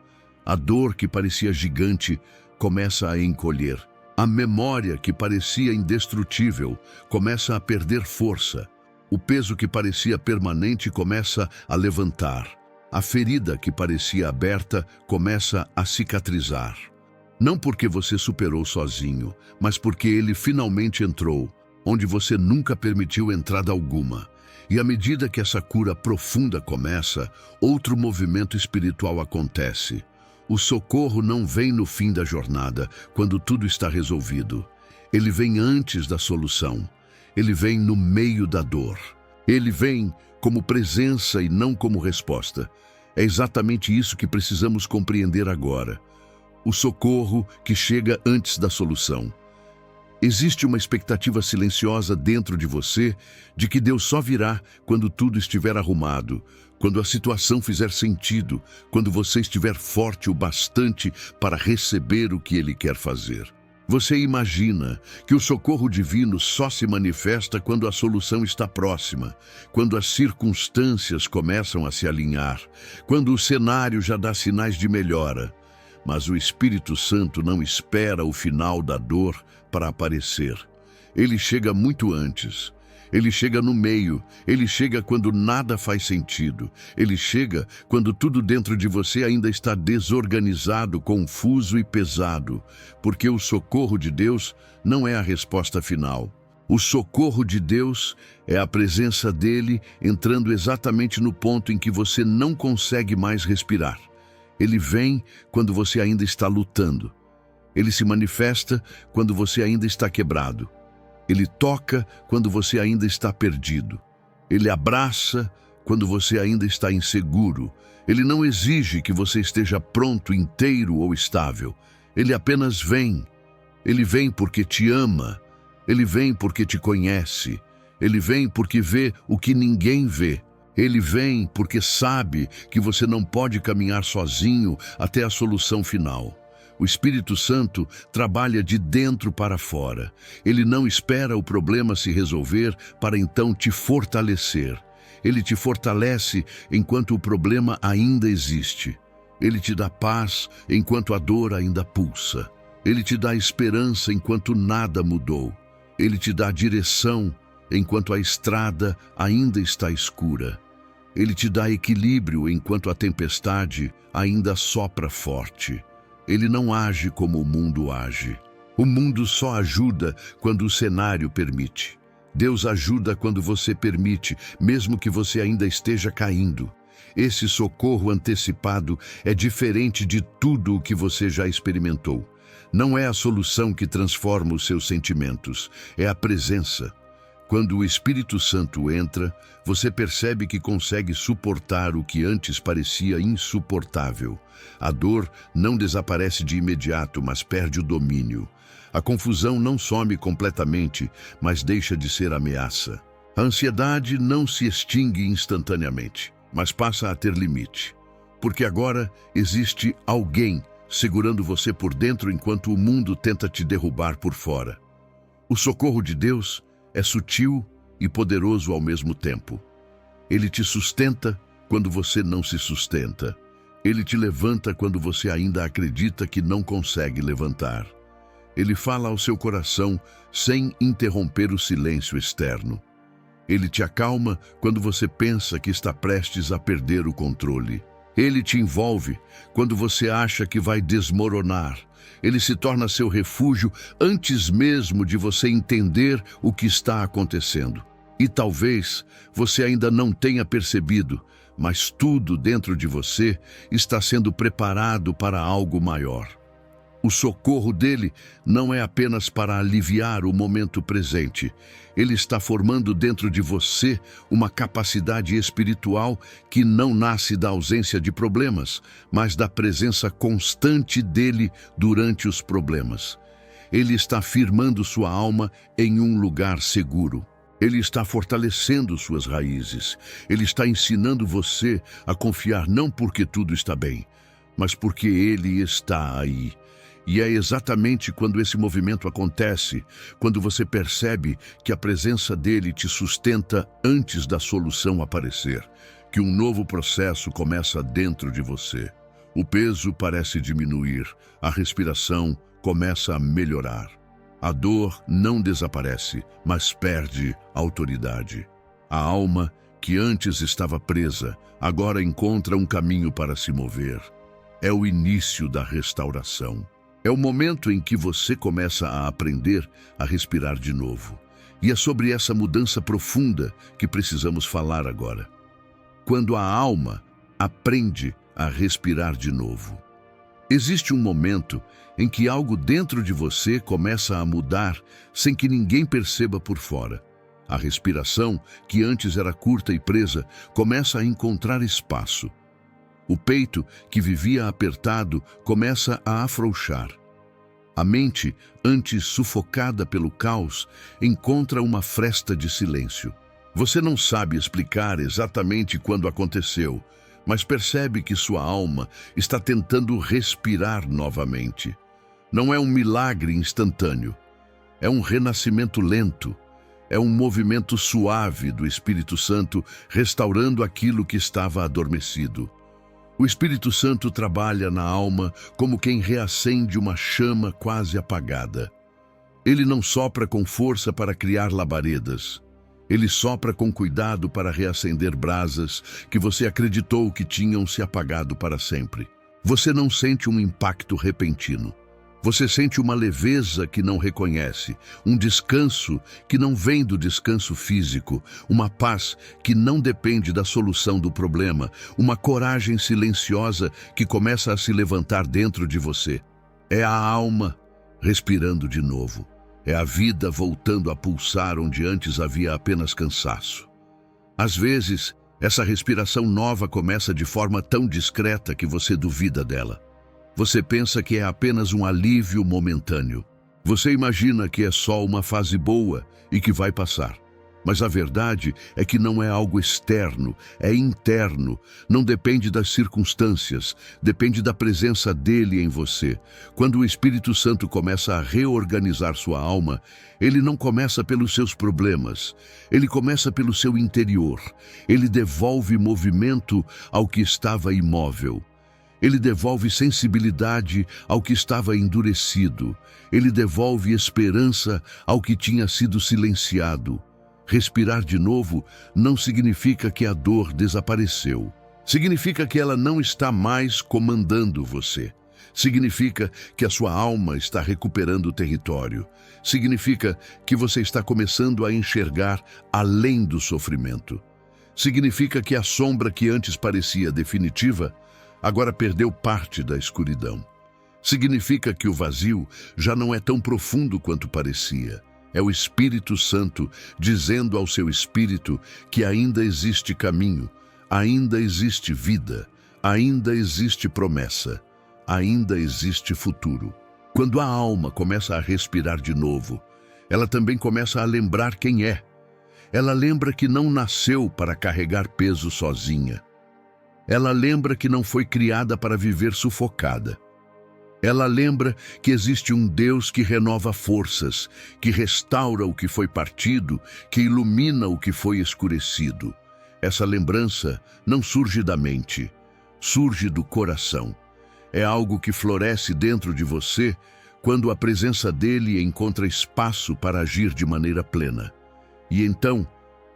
A dor que parecia gigante começa a encolher. A memória que parecia indestrutível começa a perder força. O peso que parecia permanente começa a levantar. A ferida que parecia aberta começa a cicatrizar. Não porque você superou sozinho, mas porque ele finalmente entrou, onde você nunca permitiu entrada alguma. E à medida que essa cura profunda começa, outro movimento espiritual acontece. O socorro não vem no fim da jornada, quando tudo está resolvido. Ele vem antes da solução. Ele vem no meio da dor. Ele vem como presença e não como resposta. É exatamente isso que precisamos compreender agora. O socorro que chega antes da solução. Existe uma expectativa silenciosa dentro de você de que Deus só virá quando tudo estiver arrumado, quando a situação fizer sentido, quando você estiver forte o bastante para receber o que Ele quer fazer. Você imagina que o socorro divino só se manifesta quando a solução está próxima, quando as circunstâncias começam a se alinhar, quando o cenário já dá sinais de melhora. Mas o Espírito Santo não espera o final da dor para aparecer. Ele chega muito antes. Ele chega no meio. Ele chega quando nada faz sentido. Ele chega quando tudo dentro de você ainda está desorganizado, confuso e pesado. Porque o socorro de Deus não é a resposta final. O socorro de Deus é a presença dele entrando exatamente no ponto em que você não consegue mais respirar. Ele vem quando você ainda está lutando. Ele se manifesta quando você ainda está quebrado. Ele toca quando você ainda está perdido. Ele abraça quando você ainda está inseguro. Ele não exige que você esteja pronto, inteiro ou estável. Ele apenas vem. Ele vem porque te ama. Ele vem porque te conhece. Ele vem porque vê o que ninguém vê. Ele vem porque sabe que você não pode caminhar sozinho até a solução final. O Espírito Santo trabalha de dentro para fora. Ele não espera o problema se resolver para então te fortalecer. Ele te fortalece enquanto o problema ainda existe. Ele te dá paz enquanto a dor ainda pulsa. Ele te dá esperança enquanto nada mudou. Ele te dá direção enquanto a estrada ainda está escura. Ele te dá equilíbrio enquanto a tempestade ainda sopra forte. Ele não age como o mundo age. O mundo só ajuda quando o cenário permite. Deus ajuda quando você permite, mesmo que você ainda esteja caindo. Esse socorro antecipado é diferente de tudo o que você já experimentou. Não é a solução que transforma os seus sentimentos, é a presença. Quando o Espírito Santo entra, você percebe que consegue suportar o que antes parecia insuportável. A dor não desaparece de imediato, mas perde o domínio. A confusão não some completamente, mas deixa de ser ameaça. A ansiedade não se extingue instantaneamente, mas passa a ter limite. Porque agora existe alguém segurando você por dentro enquanto o mundo tenta te derrubar por fora. O socorro de Deus é sutil e poderoso ao mesmo tempo. Ele te sustenta quando você não se sustenta. Ele te levanta quando você ainda acredita que não consegue levantar. Ele fala ao seu coração sem interromper o silêncio externo. Ele te acalma quando você pensa que está prestes a perder o controle. Ele te envolve quando você acha que vai desmoronar. Ele se torna seu refúgio antes mesmo de você entender o que está acontecendo. E talvez você ainda não tenha percebido, mas tudo dentro de você está sendo preparado para algo maior. O socorro dele não é apenas para aliviar o momento presente. Ele está formando dentro de você uma capacidade espiritual que não nasce da ausência de problemas, mas da presença constante dele durante os problemas. Ele está firmando sua alma em um lugar seguro. Ele está fortalecendo suas raízes. Ele está ensinando você a confiar não porque tudo está bem, mas porque ele está aí. E é exatamente quando esse movimento acontece, quando você percebe que a presença dele te sustenta antes da solução aparecer, que um novo processo começa dentro de você. O peso parece diminuir, a respiração começa a melhorar. A dor não desaparece, mas perde autoridade. A alma, que antes estava presa, agora encontra um caminho para se mover. É o início da restauração. É o momento em que você começa a aprender a respirar de novo. E é sobre essa mudança profunda que precisamos falar agora. Quando a alma aprende a respirar de novo. Existe um momento em que algo dentro de você começa a mudar sem que ninguém perceba por fora. A respiração, que antes era curta e presa, começa a encontrar espaço. O peito, que vivia apertado, começa a afrouxar. A mente, antes sufocada pelo caos, encontra uma fresta de silêncio. Você não sabe explicar exatamente quando aconteceu, mas percebe que sua alma está tentando respirar novamente. Não é um milagre instantâneo, é um renascimento lento. É um movimento suave do Espírito Santo restaurando aquilo que estava adormecido. O Espírito Santo trabalha na alma como quem reacende uma chama quase apagada. Ele não sopra com força para criar labaredas. Ele sopra com cuidado para reacender brasas que você acreditou que tinham se apagado para sempre. Você não sente um impacto repentino. Você sente uma leveza que não reconhece, um descanso que não vem do descanso físico, uma paz que não depende da solução do problema, uma coragem silenciosa que começa a se levantar dentro de você. É a alma respirando de novo. É a vida voltando a pulsar onde antes havia apenas cansaço. Às vezes, essa respiração nova começa de forma tão discreta que você duvida dela. Você pensa que é apenas um alívio momentâneo. Você imagina que é só uma fase boa e que vai passar. Mas a verdade é que não é algo externo, é interno. Não depende das circunstâncias, depende da presença dele em você. Quando o Espírito Santo começa a reorganizar sua alma, ele não começa pelos seus problemas, ele começa pelo seu interior. Ele devolve movimento ao que estava imóvel. Ele devolve sensibilidade ao que estava endurecido. Ele devolve esperança ao que tinha sido silenciado. Respirar de novo não significa que a dor desapareceu. Significa que ela não está mais comandando você. Significa que a sua alma está recuperando o território. Significa que você está começando a enxergar além do sofrimento. Significa que a sombra que antes parecia definitiva agora perdeu parte da escuridão. Significa que o vazio já não é tão profundo quanto parecia. É o Espírito Santo dizendo ao seu espírito que ainda existe caminho, ainda existe vida, ainda existe promessa, ainda existe futuro. Quando a alma começa a respirar de novo, ela também começa a lembrar quem é. Ela lembra que não nasceu para carregar peso sozinha. Ela lembra que não foi criada para viver sufocada. Ela lembra que existe um Deus que renova forças, que restaura o que foi partido, que ilumina o que foi escurecido. Essa lembrança não surge da mente, surge do coração. É algo que floresce dentro de você quando a presença dele encontra espaço para agir de maneira plena. E então,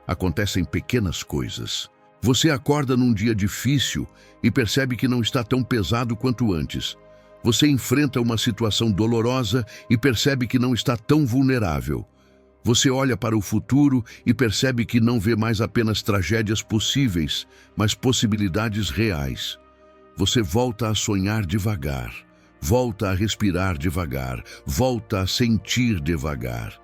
acontecem pequenas coisas. Você acorda num dia difícil e percebe que não está tão pesado quanto antes. Você enfrenta uma situação dolorosa e percebe que não está tão vulnerável. Você olha para o futuro e percebe que não vê mais apenas tragédias possíveis, mas possibilidades reais. Você volta a sonhar devagar, volta a respirar devagar, volta a sentir devagar.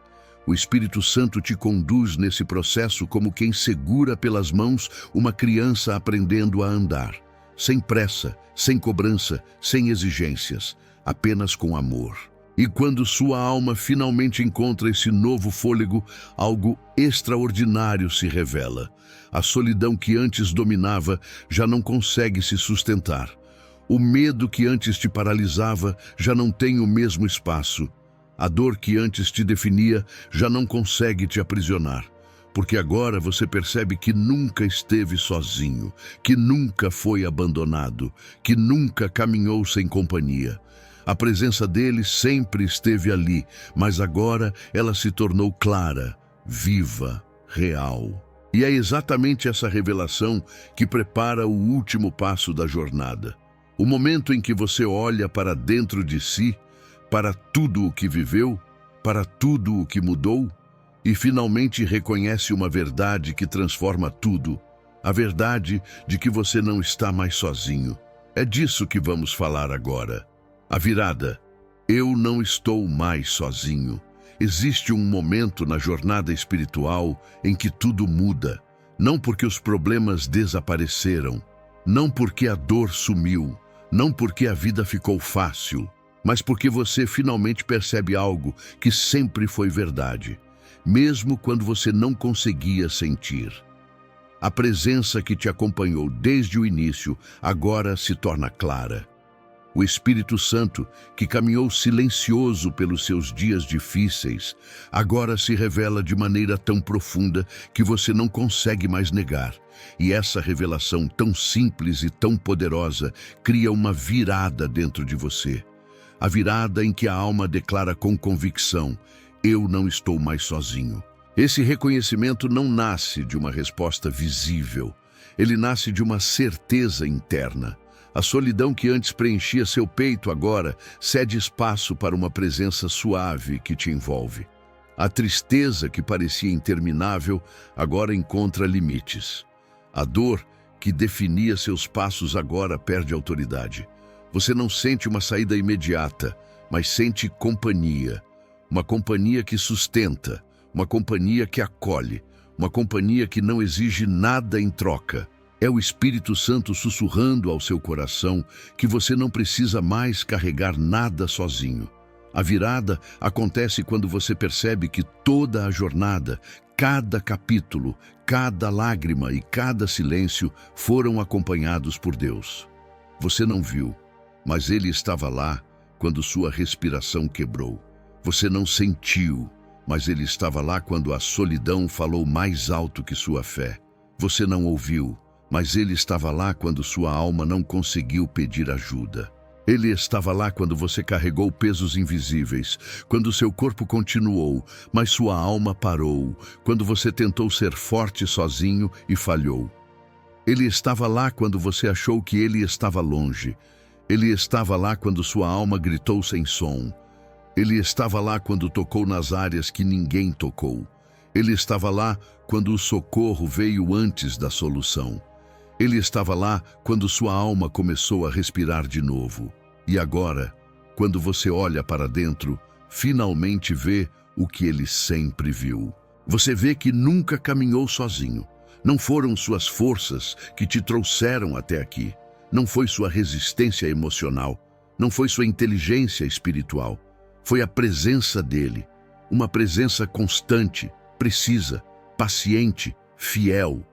O Espírito Santo te conduz nesse processo como quem segura pelas mãos uma criança aprendendo a andar. Sem pressa, sem cobrança, sem exigências, apenas com amor. E quando sua alma finalmente encontra esse novo fôlego, algo extraordinário se revela. A solidão que antes dominava já não consegue se sustentar. O medo que antes te paralisava já não tem o mesmo espaço. A dor que antes te definia já não consegue te aprisionar. Porque agora você percebe que nunca esteve sozinho, que nunca foi abandonado, que nunca caminhou sem companhia. A presença dele sempre esteve ali, mas agora ela se tornou clara, viva, real. E é exatamente essa revelação que prepara o último passo da jornada. O momento em que você olha para dentro de si, para tudo o que viveu, para tudo o que mudou, e finalmente reconhece uma verdade que transforma tudo, a verdade de que você não está mais sozinho. É disso que vamos falar agora. A virada. Eu não estou mais sozinho. Existe um momento na jornada espiritual em que tudo muda, não porque os problemas desapareceram, não porque a dor sumiu, não porque a vida ficou fácil, mas porque você finalmente percebe algo que sempre foi verdade. Mesmo quando você não conseguia sentir. A presença que te acompanhou desde o início agora se torna clara. O Espírito Santo, que caminhou silencioso pelos seus dias difíceis, agora se revela de maneira tão profunda que você não consegue mais negar. E essa revelação tão simples e tão poderosa cria uma virada dentro de você. A virada em que a alma declara com convicção: eu não estou mais sozinho. Esse reconhecimento não nasce de uma resposta visível. Ele nasce de uma certeza interna. A solidão que antes preenchia seu peito agora cede espaço para uma presença suave que te envolve. A tristeza que parecia interminável agora encontra limites. A dor que definia seus passos agora perde autoridade. Você não sente uma saída imediata, mas sente companhia. Uma companhia que sustenta, uma companhia que acolhe, uma companhia que não exige nada em troca. É o Espírito Santo sussurrando ao seu coração que você não precisa mais carregar nada sozinho. A virada acontece quando você percebe que toda a jornada, cada capítulo, cada lágrima e cada silêncio foram acompanhados por Deus. Você não viu, mas Ele estava lá quando sua respiração quebrou. Você não sentiu, mas Ele estava lá quando a solidão falou mais alto que sua fé. Você não ouviu, mas Ele estava lá quando sua alma não conseguiu pedir ajuda. Ele estava lá quando você carregou pesos invisíveis, quando seu corpo continuou, mas sua alma parou, quando você tentou ser forte sozinho e falhou. Ele estava lá quando você achou que Ele estava longe. Ele estava lá quando sua alma gritou sem som. Ele estava lá quando tocou nas áreas que ninguém tocou. Ele estava lá quando o socorro veio antes da solução. Ele estava lá quando sua alma começou a respirar de novo. E agora, quando você olha para dentro, finalmente vê o que ele sempre viu. Você vê que nunca caminhou sozinho. Não foram suas forças que te trouxeram até aqui. Não foi sua resistência emocional. Não foi sua inteligência espiritual. Foi a presença dele. Uma presença constante, precisa, paciente, fiel.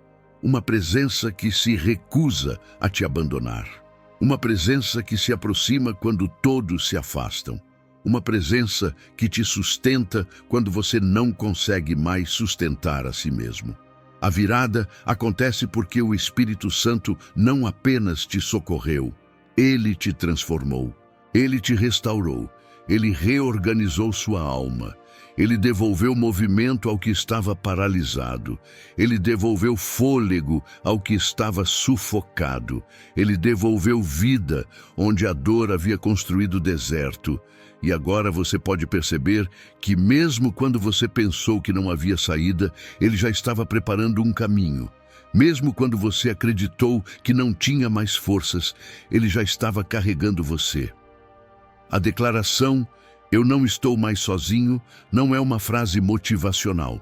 Uma presença que se recusa a te abandonar. Uma presença que se aproxima quando todos se afastam. Uma presença que te sustenta quando você não consegue mais sustentar a si mesmo. A virada acontece porque o Espírito Santo não apenas te socorreu, ele te transformou, ele te restaurou, ele reorganizou sua alma. Ele devolveu movimento ao que estava paralisado. Ele devolveu fôlego ao que estava sufocado. Ele devolveu vida onde a dor havia construído deserto. E agora você pode perceber que mesmo quando você pensou que não havia saída, ele já estava preparando um caminho. Mesmo quando você acreditou que não tinha mais forças, ele já estava carregando você. A declaração "Eu não estou mais sozinho" não é uma frase motivacional.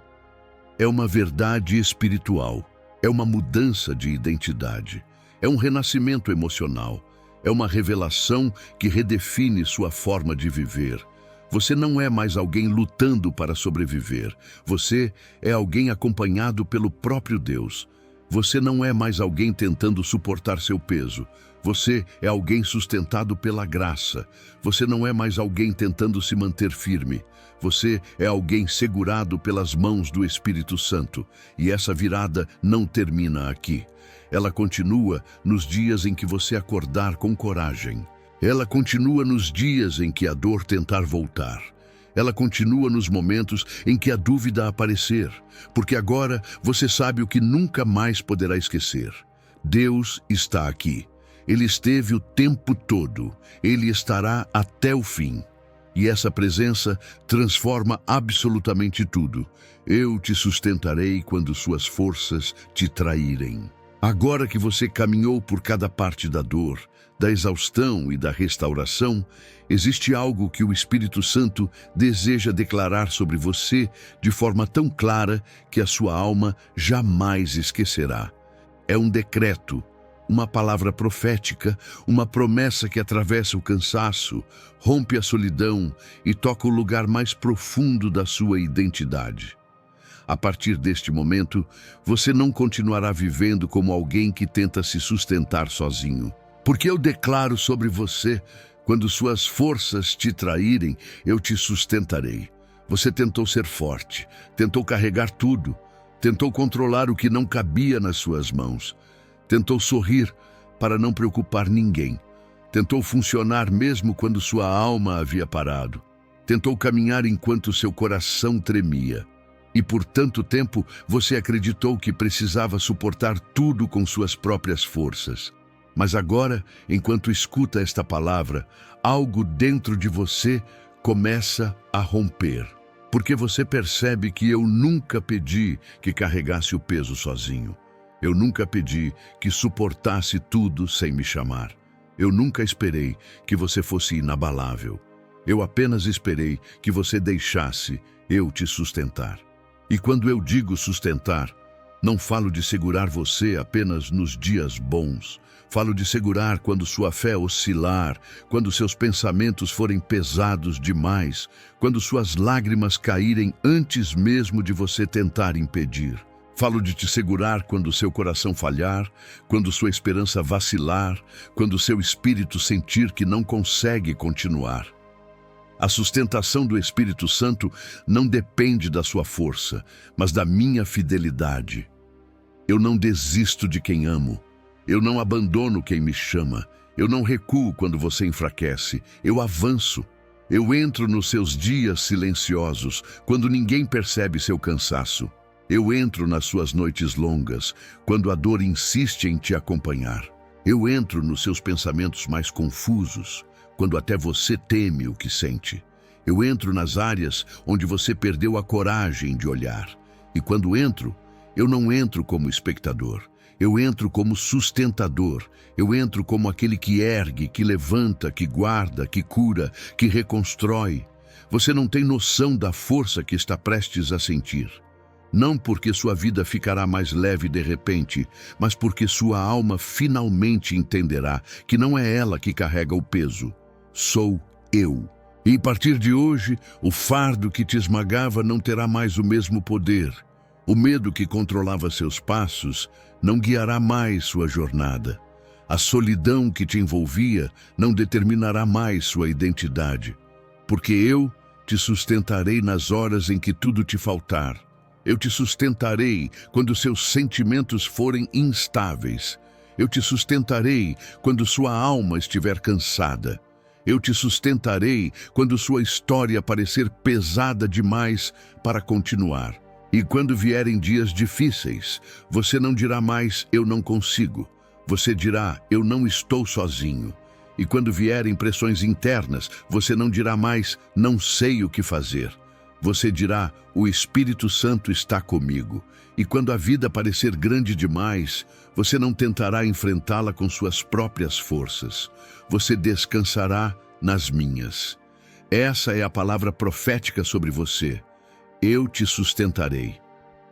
É uma verdade espiritual. É uma mudança de identidade. É um renascimento emocional. É uma revelação que redefine sua forma de viver. Você não é mais alguém lutando para sobreviver. Você é alguém acompanhado pelo próprio Deus. Você não é mais alguém tentando suportar seu peso. Você é alguém sustentado pela graça. Você não é mais alguém tentando se manter firme. Você é alguém segurado pelas mãos do Espírito Santo. E essa virada não termina aqui. Ela continua nos dias em que você acordar com coragem. Ela continua nos dias em que a dor tentar voltar. Ela continua nos momentos em que a dúvida aparecer, porque agora você sabe o que nunca mais poderá esquecer. Deus está aqui. Ele esteve o tempo todo. Ele estará até o fim. E essa presença transforma absolutamente tudo. Eu te sustentarei quando suas forças te traírem. Agora que você caminhou por cada parte da dor, da exaustão e da restauração, existe algo que o Espírito Santo deseja declarar sobre você de forma tão clara que a sua alma jamais esquecerá. É um decreto, uma palavra profética, uma promessa que atravessa o cansaço, rompe a solidão e toca o lugar mais profundo da sua identidade. A partir deste momento, você não continuará vivendo como alguém que tenta se sustentar sozinho. Porque eu declaro sobre você, quando suas forças te traírem, eu te sustentarei. Você tentou ser forte, tentou carregar tudo, tentou controlar o que não cabia nas suas mãos, tentou sorrir para não preocupar ninguém, tentou funcionar mesmo quando sua alma havia parado, tentou caminhar enquanto seu coração tremia. E por tanto tempo você acreditou que precisava suportar tudo com suas próprias forças. Mas agora, enquanto escuta esta palavra, algo dentro de você começa a romper. Porque você percebe que eu nunca pedi que carregasse o peso sozinho. Eu nunca pedi que suportasse tudo sem me chamar. Eu nunca esperei que você fosse inabalável. Eu apenas esperei que você deixasse eu te sustentar. E quando eu digo sustentar, não falo de segurar você apenas nos dias bons. Falo de segurar quando sua fé oscilar, quando seus pensamentos forem pesados demais, quando suas lágrimas caírem antes mesmo de você tentar impedir. Falo de te segurar quando seu coração falhar, quando sua esperança vacilar, quando seu espírito sentir que não consegue continuar. A sustentação do Espírito Santo não depende da sua força, mas da minha fidelidade. Eu não desisto de quem amo. Eu não abandono quem me chama. Eu não recuo quando você enfraquece. Eu avanço. Eu entro nos seus dias silenciosos, quando ninguém percebe seu cansaço. Eu entro nas suas noites longas, quando a dor insiste em te acompanhar. Eu entro nos seus pensamentos mais confusos, quando até você teme o que sente. Eu entro nas áreas onde você perdeu a coragem de olhar. E quando entro, eu não entro como espectador. Eu entro como sustentador. Eu entro como aquele que ergue, que levanta, que guarda, que cura, que reconstrói. Você não tem noção da força que está prestes a sentir. Não porque sua vida ficará mais leve de repente, mas porque sua alma finalmente entenderá que não é ela que carrega o peso. Sou eu. E a partir de hoje, o fardo que te esmagava não terá mais o mesmo poder. O medo que controlava seus passos não guiará mais sua jornada. A solidão que te envolvia não determinará mais sua identidade. Porque eu te sustentarei nas horas em que tudo te faltar. Eu te sustentarei quando seus sentimentos forem instáveis. Eu te sustentarei quando sua alma estiver cansada. Eu te sustentarei quando sua história parecer pesada demais para continuar. E quando vierem dias difíceis, você não dirá mais, eu não consigo. Você dirá, eu não estou sozinho. E quando vierem pressões internas, você não dirá mais, não sei o que fazer. Você dirá, o Espírito Santo está comigo. E quando a vida parecer grande demais, você não tentará enfrentá-la com suas próprias forças. Você descansará nas minhas. Essa é a palavra profética sobre você. Eu te sustentarei.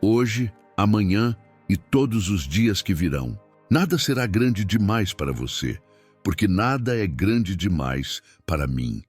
Hoje, amanhã e todos os dias que virão. Nada será grande demais para você, porque nada é grande demais para mim.